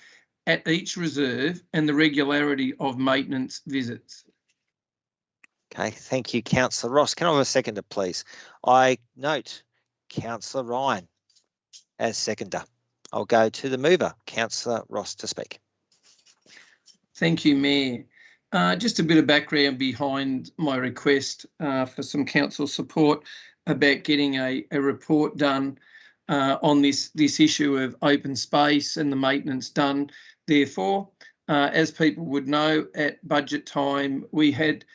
at each reserve and the regularity of maintenance visits. Okay, thank you, Councillor Ross. Can I have a seconder, please? I note Councillor Ryan as seconder. I'll go to the mover, Councillor Ross, to speak. Thank you, Mayor. Just a bit of background behind my request for some council support about getting a report done on this issue of open space and the maintenance done. Therefore, as people would know, at budget time, we had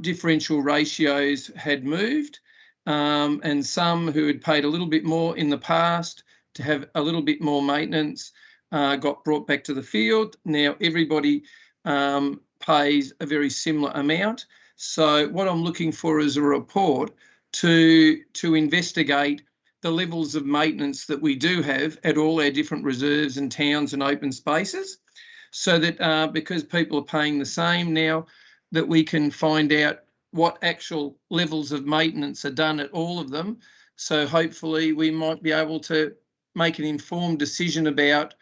differential ratios had moved, and some who had paid a little bit more in the past to have a little bit more maintenance got brought back to the field. Now everybody pays a very similar amount. So what I'm looking for is a report to investigate the levels of maintenance that we do have at all our different reserves and towns and open spaces, so that because people are paying the same now, that we can find out what actual levels of maintenance are done at all of them. So hopefully we might be able to make an informed decision about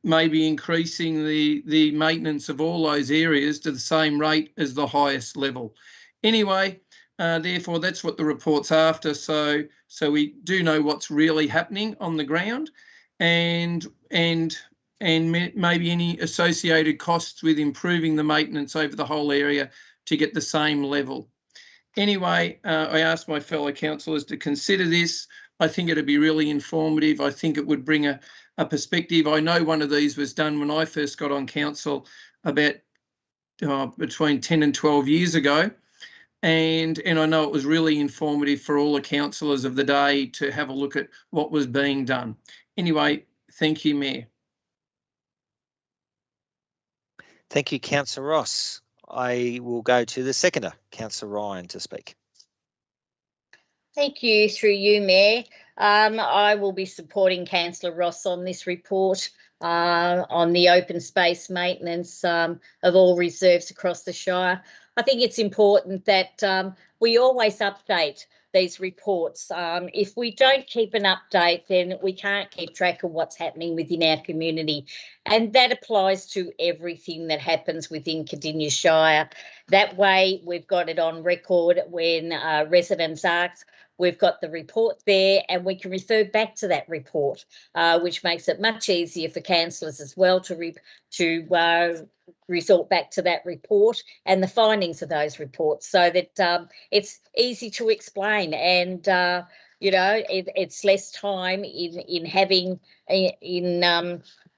maybe increasing the maintenance of all those areas to the same rate as the highest level. Anyway, therefore that's what the report's after. So we do know what's really happening on the ground, and maybe any associated costs with improving the maintenance over the whole area to get the same level. Anyway, I asked my fellow councillors to consider this. I think it'd be really informative. I think it would bring a perspective. I know one of these was done when I first got on council about between 10 and 12 years ago. And I know it was really informative for all the councillors of the day to have a look at what was being done. Anyway, thank you, Mayor. Thank you, Councillor Ross. I will go to the seconder, Councillor Ryan, to speak. Thank you, through you, Mayor. I will be supporting Councillor Ross on this report on the open space maintenance of all reserves across the Shire. I think it's important that we always update these reports. If we don't keep an update, then we can't keep track of what's happening within our community. And that applies to everything that happens within Cardinia Shire. That way, we've got it on record when residents ask. We've got the report there and we can refer back to that report, which makes it much easier for councillors as well to resort back to that report and the findings of those reports, so that it's easy to explain, and you know, it's less time in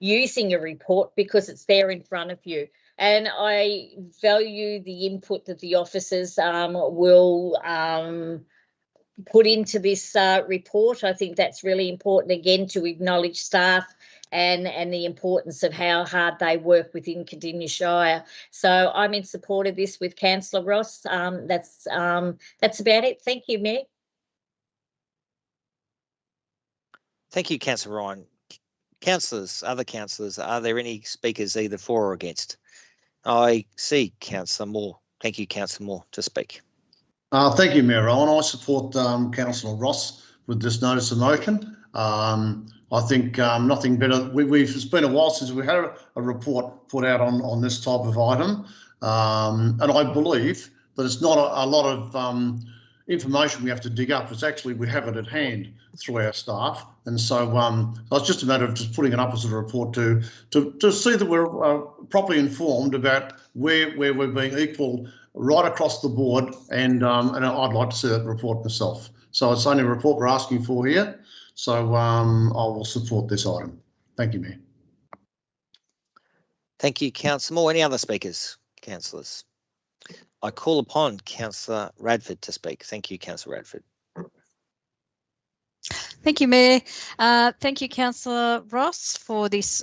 using a report because it's there in front of you. And I value the input that the officers will put into this report. I think that's really important, again, to acknowledge staff and the importance of how hard they work within Cardinia Shire. So I'm in support of this with Councillor Ross. That's about it. Thank you, Mayor. Thank you, Councillor Ryan. Councillors, other councillors, are there any speakers either for or against? I see Councillor Moore. Thank you, Councillor Moore, to speak. Thank you, Mayor Owen. I support Councillor Ross with this notice of motion. I think nothing better. It's been a while since we had a report put out on this type of item, and I believe that it's not a lot of information we have to dig up. It's actually, we have it at hand through our staff, and so it's just a matter of just putting it up as a report to see that we're properly informed about where we're being equal right across the board, and I'd like to see that report myself. So it's only a report we're asking for here. So I will support this item. Thank you, Mayor. Thank you, Councillor Moore. Any other speakers, councillors? I call upon Councillor Radford to speak. Thank you, Councillor Radford. Thank you, Mayor. Thank you, Councillor Ross, for this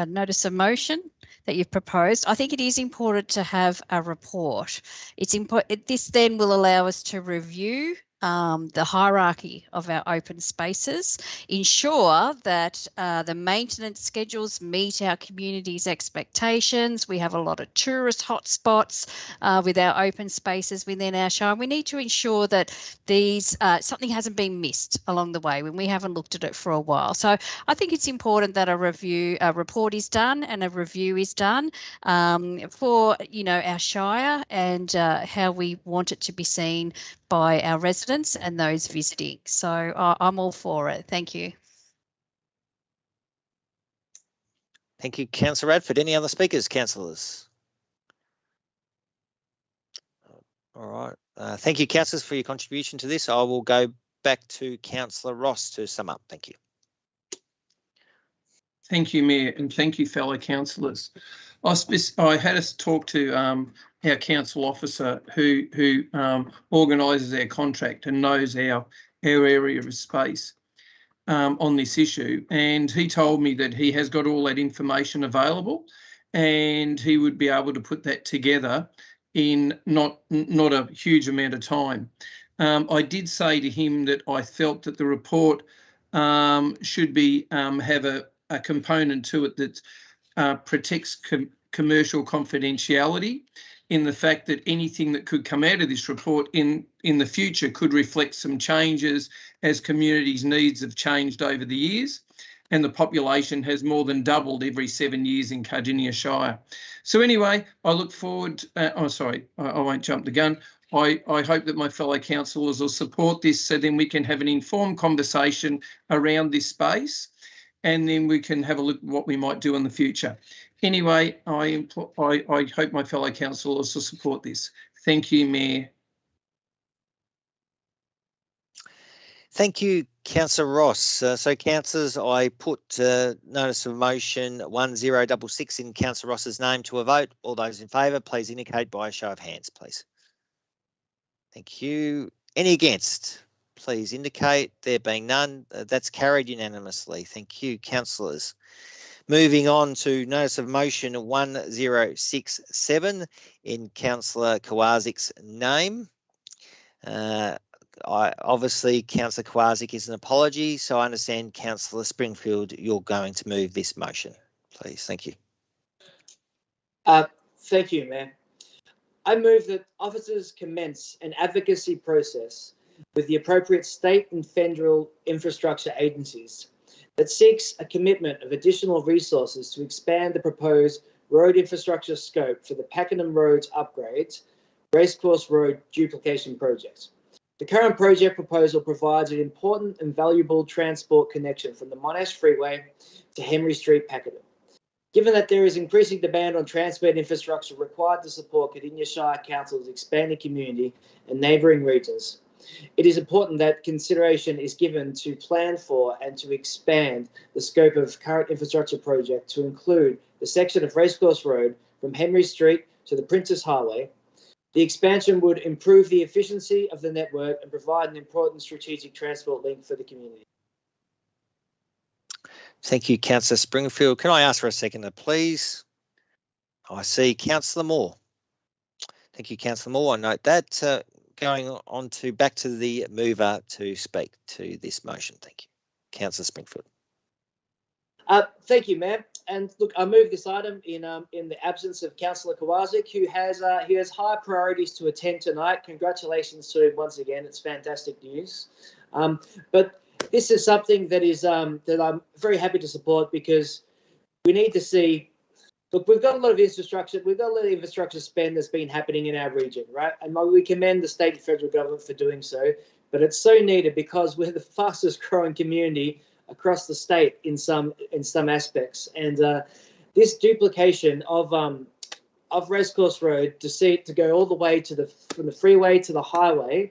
notice of motion that you've proposed. I think it is important to have a report. It's important. This then will allow us to review the hierarchy of our open spaces, ensure that the maintenance schedules meet our community's expectations. We have a lot of tourist hotspots with our open spaces within our shire. We need to ensure that these something hasn't been missed along the way when we haven't looked at it for a while. So I think it's important that a report is done and a review is done for our shire and how we want it to be seen by our residents and those visiting. So I'm all for it. Thank you. Thank you, Councillor Radford. Any other speakers, councillors? All right. Thank you, councillors, for your contribution to this. I will go back to Councillor Ross to sum up. Thank you. Thank you, Mayor, and thank you, fellow councillors. I had us talk to our council officer who organises our contract and knows our area of space on this issue, and he told me that he has got all that information available and he would be able to put that together in not a huge amount of time. I did say to him that I felt that the report should be have a component to it that protects commercial confidentiality, in the fact that anything that could come out of this report in the future could reflect some changes as communities' needs have changed over the years, and the population has more than doubled every 7 years in Cardinia Shire. So anyway, I look forward, I won't jump the gun. I hope that my fellow councillors will support this so then we can have an informed conversation around this space, and then we can have a look at what we might do in the future. Anyway, I hope my fellow councillors will support this. Thank you, Mayor. Thank you, Councillor Ross. So, councillors, I put notice of motion 1066 in Councillor Ross's name to a vote. All those in favour, please indicate by a show of hands, please. Thank you. Any against? Please indicate. There being none, that's carried unanimously. Thank you, councillors. Moving on to notice of motion 1067 in Councillor Kowalczyk's name. Obviously, Councillor Kowalczyk is an apology, so I understand, Councillor Springfield, you're going to move this motion, please. Thank you. Thank you, Mayor. I move that officers commence an advocacy process with the appropriate state and federal infrastructure agencies that seeks a commitment of additional resources to expand the proposed road infrastructure scope for the Pakenham Roads upgrades, Racecourse Road duplication project. The current project proposal provides an important and valuable transport connection from the Monash Freeway to Henry Street, Pakenham. Given that there is increasing demand on transport infrastructure required to support Cardinia Shire Council's expanding community and neighbouring regions, it is important that consideration is given to plan for and to expand the scope of current infrastructure project to include the section of Racecourse Road from Henry Street to the Princess Highway. The expansion would improve the efficiency of the network and provide an important strategic transport link for the community. Thank you, Councillor Springfield. Can I ask for a seconder, please? I see Councillor Moore. Thank you, Councillor Moore. I note that. Going on to back to the mover to speak to this motion. Thank you. Councillor Springfield. Thank you, Mayor. And look, I move this item in the absence of Councillor Kowalczyk, who has high priorities to attend tonight. Congratulations to him once again. It's fantastic news. But this is something that is that I'm very happy to support, because we need to see. Look, we've got a lot of infrastructure. We've got a lot of infrastructure spend that's been happening in our region, right? And we commend the state and federal government for doing so. But it's so needed, because we're the fastest growing community across the state in some aspects. And this duplication of Racecourse Road to go all the way from the freeway to the highway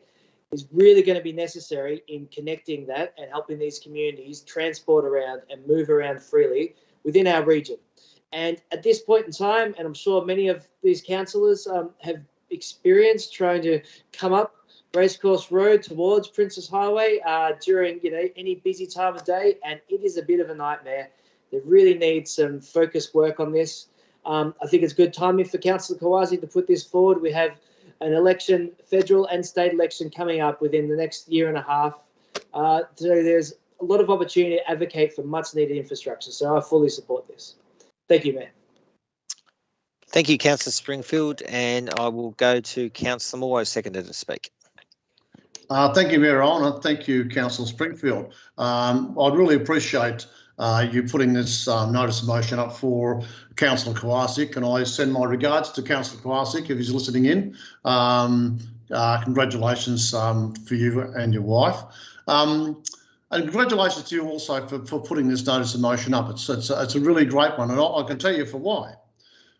is really going to be necessary in connecting that and helping these communities transport around and move around freely within our region. And at this point in time, and I'm sure many of these councillors have experienced trying to come up Racecourse Road towards Princess Highway during any busy time of day, and it is a bit of a nightmare. They really need some focused work on this. I think it's good timing for Councillor Kowalczyk to put this forward. We have an election, federal and state election coming up within the next year and a half. So there's a lot of opportunity to advocate for much needed infrastructure. So I fully support this. Thank you, Mayor. Thank you, Councillor Springfield, and I will go to Councillor Moore, seconded to speak. Thank you, Mayor Owen. Thank you, Councillor Springfield. I'd really appreciate you putting this notice of motion up for Councillor Kowalczyk, and I send my regards to Councillor Kowalczyk if he's listening in. Congratulations for you and your wife. And congratulations to you also for putting this notice of motion up. It's a really great one, and I can tell you for why.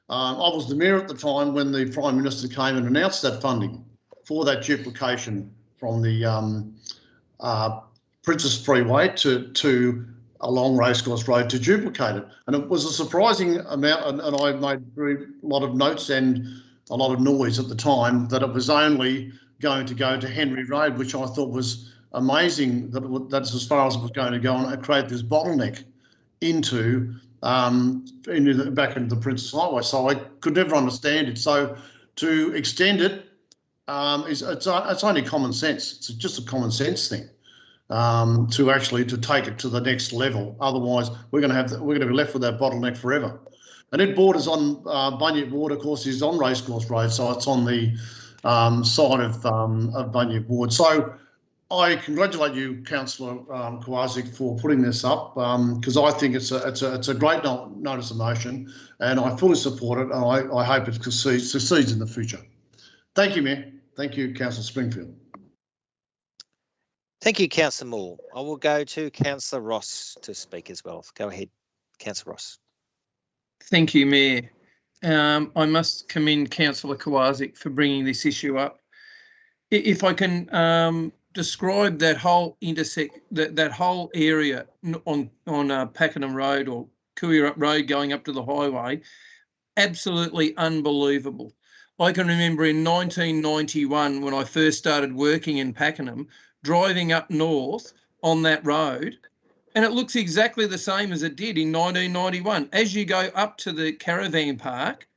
I was the Mayor at the time when the Prime Minister came and announced that funding for that duplication from the Princess Freeway to along Racecourse Road to duplicate it. And it was a surprising amount, and I made a lot of notes and a lot of noise at the time that it was only going to go to Henry Road, which I thought was amazing that's as far as it was going to go and create this bottleneck into back into the Princess Highway. So I could never understand it. So to extend it, it's only common sense. It's just a common sense thing to take it to the next level. Otherwise, we're going to be left with that bottleneck forever. And it borders on Bunyip Ward, of course, is on Racecourse Road, so it's on the side of Bunyip Ward. So I congratulate you, Councillor Kowalczyk, for putting this up because I think it's a great notice of motion, and I fully support it, and I hope it succeeds in the future. Thank you, Mayor. Thank you, Councillor Springfield. Thank you, Councillor Moore. I will go to Councillor Ross to speak as well. Go ahead, Councillor Ross. Thank you, Mayor. I must commend Councillor Kowalczyk for bringing this issue up. If I can describe that whole that whole area on Pakenham Road or Cooyup Road going up to the highway, absolutely unbelievable. I can remember in 1991 when I first started working in Pakenham, driving up north on that road, and it looks exactly the same as it did in 1991. As you go up to the caravan park,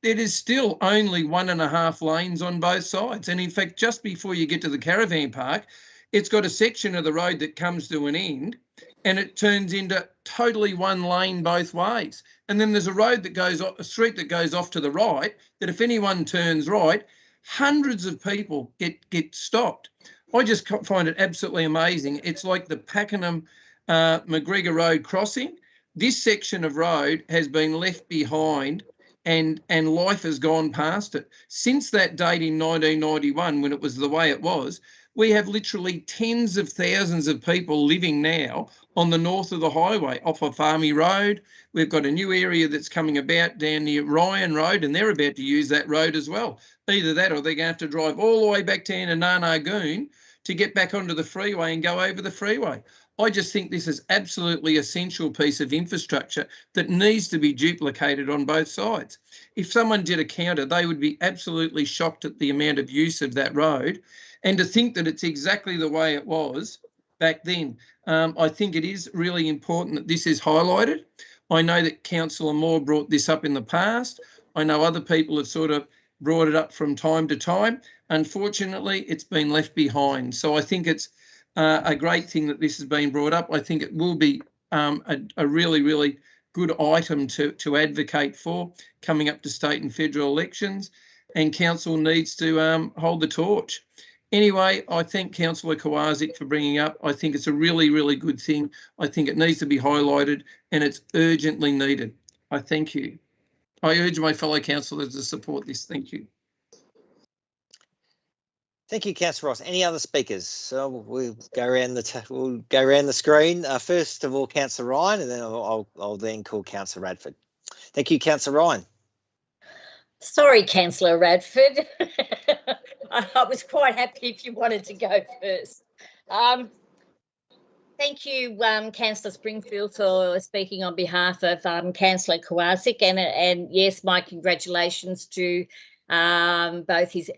it is still only 1.5 lanes on both sides. And in fact, just before you get to the caravan park, it's got a section of the road that comes to an end and it turns into totally one lane both ways. And then there's a road that goes off, a street that goes off to the right, that if anyone turns right, hundreds of people get stopped. I just find it absolutely amazing. It's like the Pakenham McGregor Road crossing. This section of road has been left behind and life has gone past it. Since that date in 1991, when it was the way it was, we have literally tens of thousands of people living now on the north of the highway, off of Farmy Road. We've got a new area that's coming about down near Ryan Road, and they're about to use that road as well. Either that or they're going to have to drive all the way back down to Narnagoon to get back onto the freeway and go over the freeway. I just think this is absolutely essential piece of infrastructure that needs to be duplicated on both sides. If someone did a counter, they would be absolutely shocked at the amount of use of that road. And to think that it's exactly the way it was back then, I think it is really important that this is highlighted. I know that Councillor Moore brought this up in the past. I know other people have sort of brought it up from time to time. Unfortunately, it's been left behind. So I think it's a great thing that this has been brought up. I think it will be a really, really good item to advocate for coming up to state and federal elections, and council needs to hold the torch. Anyway, I thank Councillor Kowalczyk for bringing up. I think it's a really, really good thing. I think it needs to be highlighted and it's urgently needed. I thank you. I urge my fellow councillors to support this. Thank you. Thank you, Councillor Ross. Any other speakers? So we'll go around the screen. First of all, Councillor Ryan, and then I'll then call Councillor Radford. Thank you, Councillor Ryan. Sorry, Councillor Radford. I was quite happy if you wanted to go first. Thank you, Councillor Springfield, for speaking on behalf of Councillor Kowalczyk, and yes, my congratulations to both his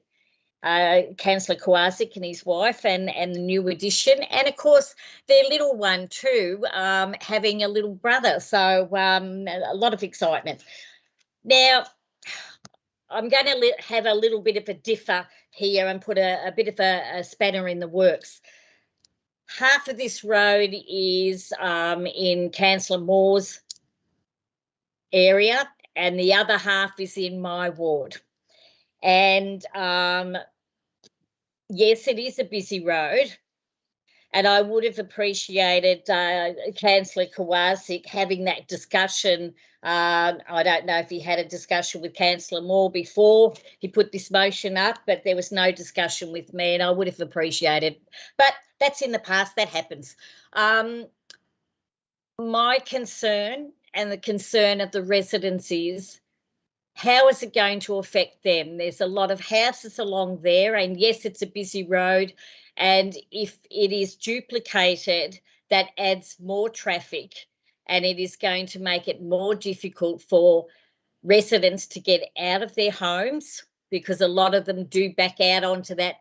Councillor Kowalczyk and his wife and the new addition, and of course their little one too, having a little brother, so a lot of excitement. Now, I'm going to have a little bit of a differ here and put a bit of a spanner in the works. Half of this road is in Councillor Moore's area, and the other half is in my ward. And yes, it is a busy road, and I would have appreciated Councillor Kowalczyk having that discussion. I don't know if he had a discussion with Councillor Moore before he put this motion up, but there was no discussion with me, and I would have appreciated. But that's in the past, that happens. My concern and the concern of the residents is, how is it going to affect them? There's a lot of houses along there, and yes, it's a busy road. And if it is duplicated, that adds more traffic, and it is going to make it more difficult for residents to get out of their homes, because a lot of them do back out onto that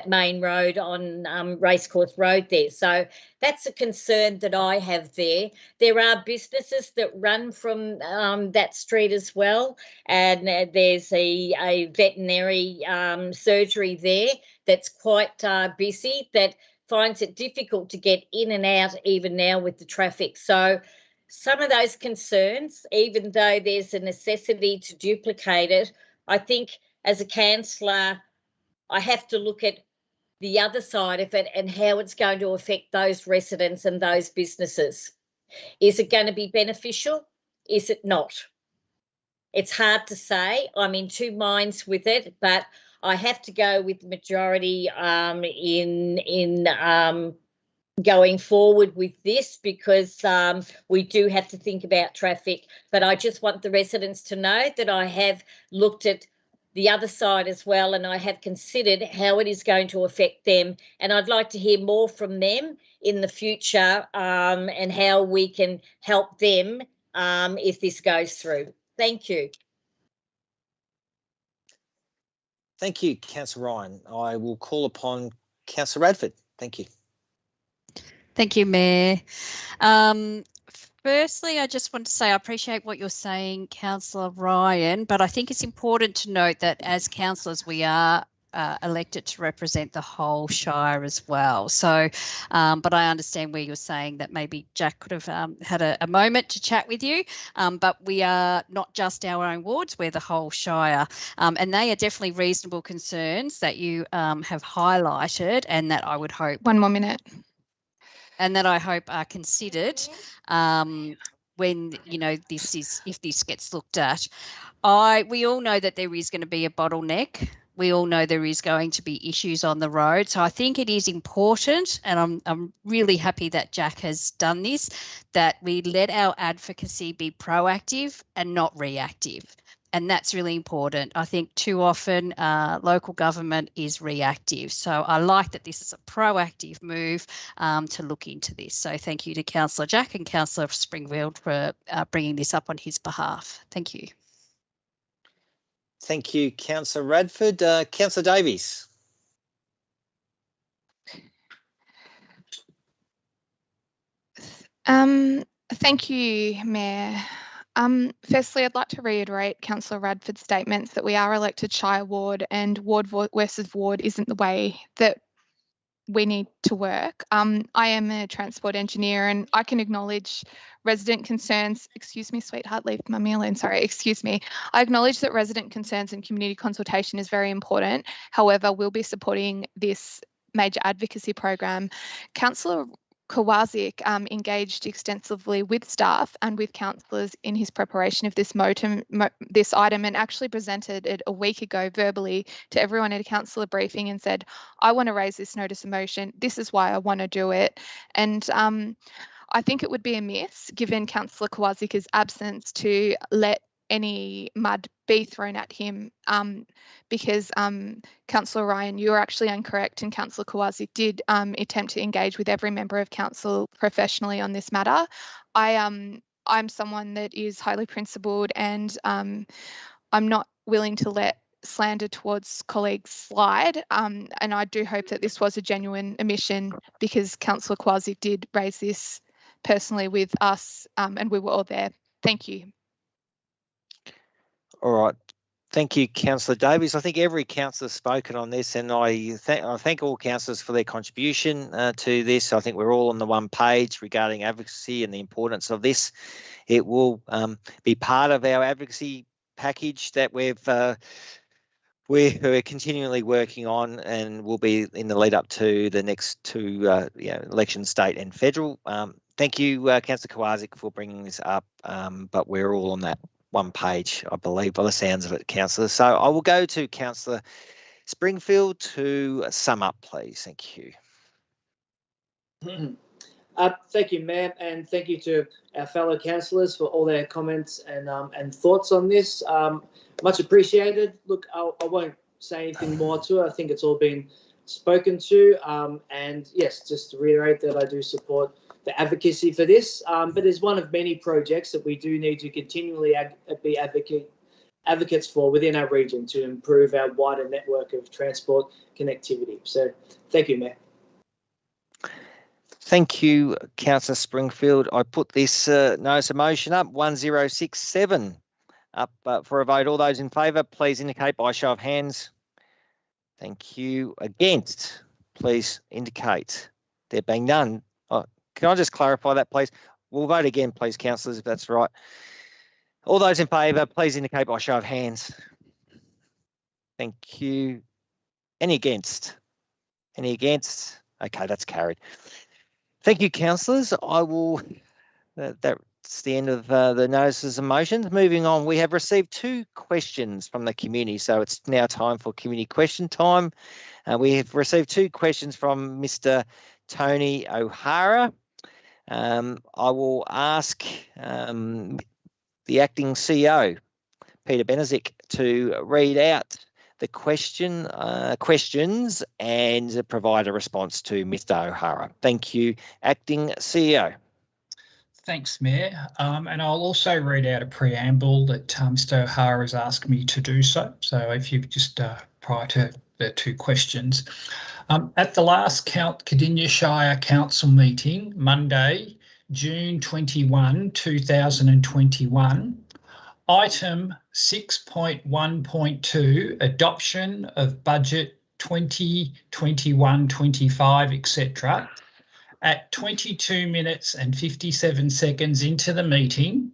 main road on Racecourse Road there. So that's a concern that I have there. There are businesses that run from that street as well, and there's a veterinary surgery there that's quite busy, that finds it difficult to get in and out even now with the traffic. So some of those concerns, even though there's a necessity to duplicate it, I think as a councillor, I have to look at the other side of it and how it's going to affect those residents and those businesses. Is it going to be beneficial? Is it not? It's hard to say. I'm in two minds with it, but I have to go with the majority in going forward with this, because we do have to think about traffic. But I just want the residents to know that I have looked at the other side as well, and I have considered how it is going to affect them. And I'd like to hear more from them in the future, and how we can help them if this goes through. Thank you. Thank you, Councillor Ryan. I will call upon Councillor Radford. Thank you. Thank you, Mayor. Firstly, I just want to say I appreciate what you're saying, Councillor Ryan, but I think it's important to note that as councillors, we are elected to represent the whole Shire as well. So, but I understand where you're saying that maybe Jack could have had a moment to chat with you, but we are not just our own wards, we're the whole Shire. And they are definitely reasonable concerns that you have highlighted, and that I would hope... One more minute. And that I hope are considered when, you know, if this gets looked at. We all know that there is going to be a bottleneck. We all know there is going to be issues on the road. So I think it is important, and I'm really happy that Jack has done this, that we let our advocacy be proactive and not reactive. And that's really important. I think too often local government is reactive. So I like that this is a proactive move to look into this. So thank you to Councillor Jack and Councillor Springfield for bringing this up on his behalf. Thank you. Thank you, Councillor Radford. Councillor Davies. Thank you, Mayor. Firstly, I'd like to reiterate Councillor Radford's statements that we are elected Shire Ward, and ward versus ward isn't the way that we need to work. I am a transport engineer, and I can acknowledge resident concerns. Excuse me, sweetheart, leave mummy alone. Sorry, excuse me. I acknowledge that resident concerns and community consultation is very important. However, we'll be supporting this major advocacy program. Councillor Kowalczyk engaged extensively with staff and with councillors in his preparation of this item, and actually presented it a week ago verbally to everyone at a councillor briefing and said, I want to raise this notice of motion. This is why I want to do it. And I think it would be amiss, given Councillor Kowalczyk's absence, to let any mud be thrown at him, because Councillor Ryan, you are actually incorrect, and Councillor Kowalczyk did attempt to engage with every member of council professionally on this matter. I'm someone that is highly principled, and I'm not willing to let slander towards colleagues slide, and I do hope that this was a genuine omission, because Councillor Kowalczyk did raise this personally with us, and we were all there. Thank you. All right. Thank you, Councillor Davies. I think every councillor has spoken on this, and I thank all councillors for their contribution to this. I think we're all on the one page regarding advocacy and the importance of this. It will be part of our advocacy package that we're continually working on, and will be in the lead up to the next two elections, state and federal. Thank you, Councillor Kowaczyk, for bringing this up, but we're all on that one page, I believe, by the sounds of it, Councillor. So I will go to Councillor Springfield to sum up, please. Thank you. Thank you, Mayor, and thank you to our fellow councillors for all their comments and thoughts on this. Much appreciated. Look, I won't say anything more to it. I think it's all been spoken to. And yes, just to reiterate that I do support the advocacy for this, but it's one of many projects that we do need to continually be advocates for within our region to improve our wider network of transport connectivity. So thank you, Mayor. Thank you, Councillor Springfield. I put this notice of motion up, 1067, up for a vote. All those in favour, please indicate by show of hands. Thank you. Against, please indicate. There being none. Oh, can I just clarify that, please? We'll vote again, please, councillors, if that's right. All those in favour, please indicate by show of hands. Thank you. Any against? Any against? Okay, that's carried. Thank you, councillors. I will. That's the end of the notices of motions. Moving on, we have received 2 questions from the community, so it's now time for community question time. We have received 2 questions from Mr. Tony O'Hara. I will ask the acting CEO, Peter Benezik, to read out the questions and provide a response to Mr. O'Hara. Thank you, acting CEO. Thanks, Mayor. And I'll also read out a preamble that Mr. O'Hara has asked me to do so. So if you just prior to the 2 questions. At the last Cardinia Shire Council meeting, Monday, June 21, 2021, Item 6.1.2, Adoption of Budget 2021-25, etc. At 22 minutes and 57 seconds into the meeting,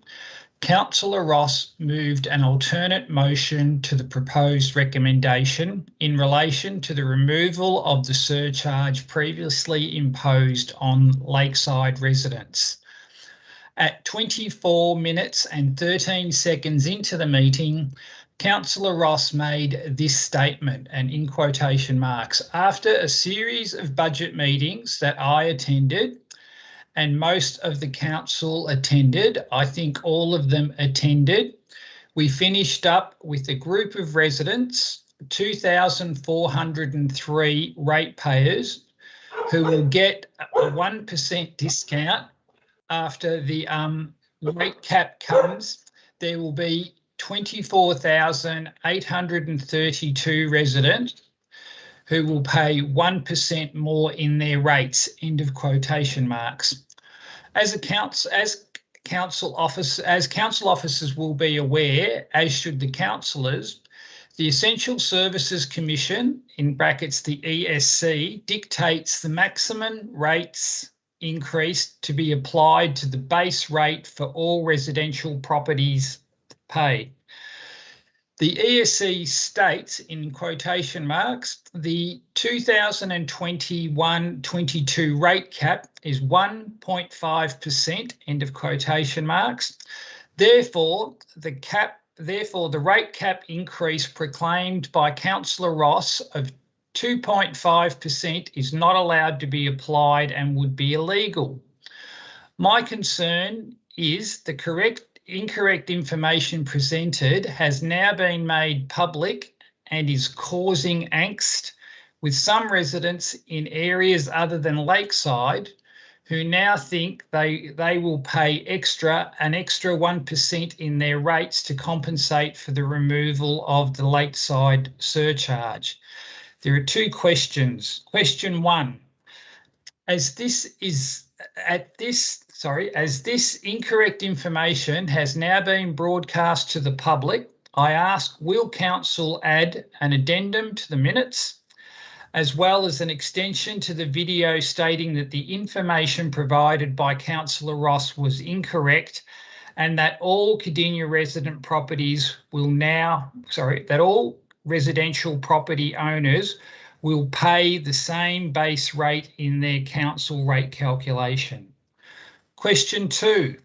Councillor Ross moved an alternate motion to the proposed recommendation in relation to the removal of the surcharge previously imposed on Lakeside residents. At 24 minutes and 13 seconds into the meeting, Councillor Ross made this statement, and in quotation marks, after a series of budget meetings that I attended and most of the council attended, I think all of them attended, we finished up with a group of residents, 2,403 ratepayers, who will get a 1% discount after the rate cap comes. There will be 24,832 residents who will pay 1% more in their rates, end of quotation marks. As council officers will be aware, as should the councillors, the Essential Services Commission, in brackets the ESC, dictates the maximum rates increase to be applied to the base rate for all residential properties paid. The ESC states, in quotation marks, the 2021-22 rate cap is 1.5%, end of quotation marks. Therefore, the rate cap increase proclaimed by Councillor Ross of 2.5% is not allowed to be applied and would be illegal. My concern is the incorrect information presented has now been made public and is causing angst with some residents in areas other than Lakeside who now think they will pay an extra 1% in their rates to compensate for the removal of the Lakeside surcharge. There are 2 questions. Question 1, as this incorrect information has now been broadcast to the public, I ask, will council add an addendum to the minutes, as well as an extension to the video stating that the information provided by Councillor Ross was incorrect, and that all Cardinia resident properties will now, that all residential property owners will pay the same base rate in their council rate calculation. Question 2,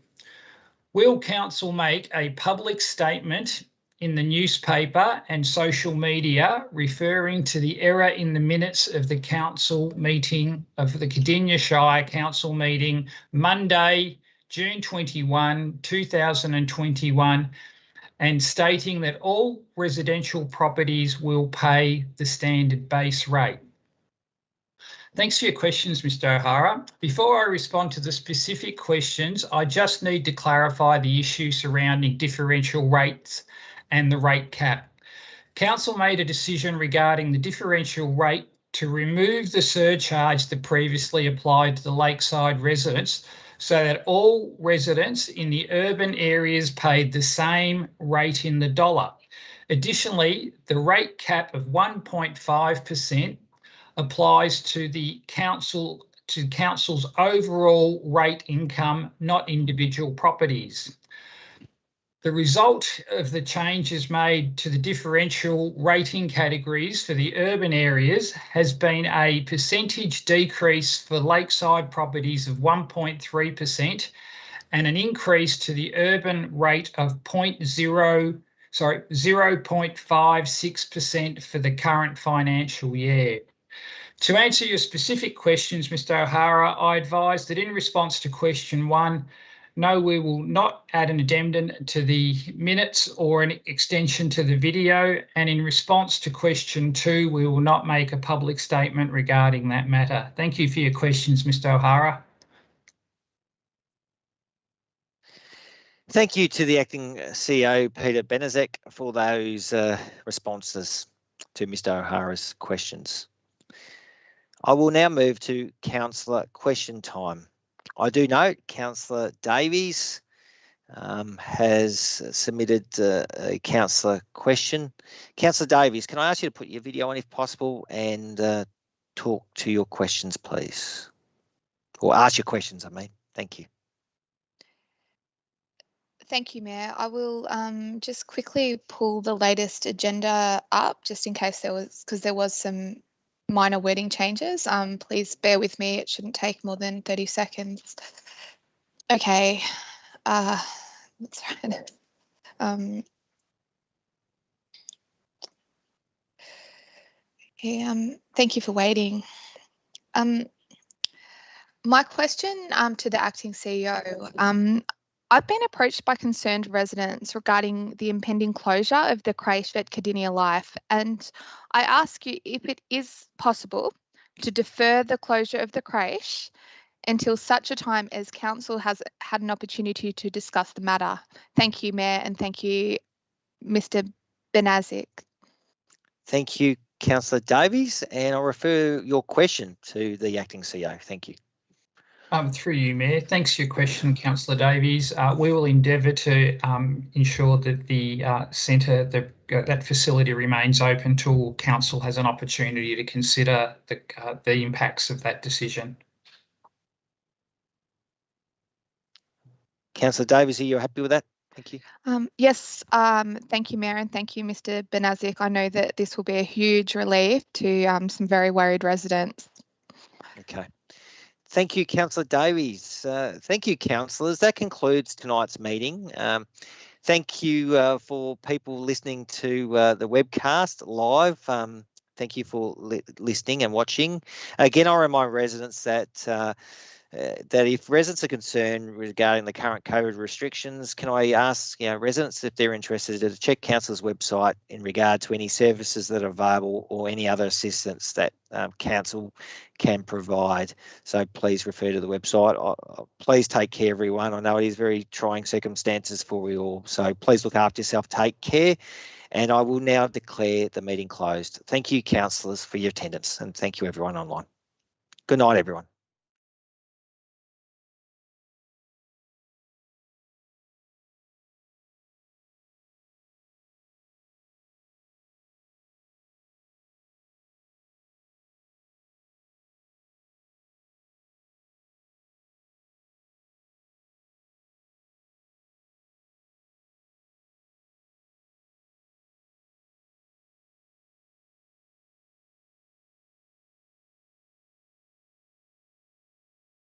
will council make a public statement in the newspaper and social media referring to the error in the minutes of the council meeting of the Cardinia Shire Council meeting Monday, June 21, 2021, and stating that all residential properties will pay the standard base rate? Thanks for your questions, Mr. O'Hara. Before I respond to the specific questions, I just need to clarify the issue surrounding differential rates and the rate cap. Council made a decision regarding the differential rate to remove the surcharge that previously applied to the lakeside residents, so that all residents in the urban areas paid the same rate in the dollar. Additionally, the rate cap of 1.5% applies to the council's overall rate income, not individual properties. The result of the changes made to the differential rating categories for the urban areas has been a percentage decrease for lakeside properties of 1.3% and an increase to the urban rate of 0.56% for the current financial year. To answer your specific questions, Mr. O'Hara, I advise that in response to question 1, no, we will not add an addendum to the minutes or an extension to the video. And in response to question 2, we will not make a public statement regarding that matter. Thank you for your questions, Mr. O'Hara. Thank you to the Acting CEO, Peter Benezek, for those responses to Mr. O'Hara's questions. I will now move to councillor question time. I do note Councillor Davies has submitted a councillor question. Councillor Davies, can I ask you to put your video on if possible and talk to your questions, please? Or ask your questions, I mean. Thank you. Thank you, Mayor. I will just quickly pull the latest agenda up just in case there was some minor wording changes. Please bear with me. It shouldn't take more than 30 seconds. Okay. That's right. Thank you for waiting. My question to the Acting CEO. I've been approached by concerned residents regarding the impending closure of the creche at Cardinia Life, and I ask you if it is possible to defer the closure of the creche until such a time as Council has had an opportunity to discuss the matter. Thank you, Mayor, and thank you, Mr. Benezek. Thank you, Councillor Davies, and I'll refer your question to the Acting CEO. Thank you. Through you, Mayor. Thanks for your question, Councillor Davies. We will endeavour to ensure that the centre, that facility remains open till Council has an opportunity to consider the impacts of that decision. Councillor Davies, are you happy with that? Thank you. Yes, thank you, Mayor, and thank you, Mr. Benezek. I know that this will be a huge relief to some very worried residents. Okay. Thank you, Councillor Davies. Thank you, councillors. That concludes tonight's meeting. Thank you for people listening to the webcast live. Thank you for listening and watching. Again, I remind residents that that if residents are concerned regarding the current COVID restrictions, can I ask residents if they're interested to check Council's website in regard to any services that are available or any other assistance that Council can provide. So please refer to the website. Please take care, everyone. I know it is very trying circumstances for you all. So please look after yourself, take care. And I will now declare the meeting closed. Thank you, councillors, for your attendance, and thank you everyone online. Good night, everyone.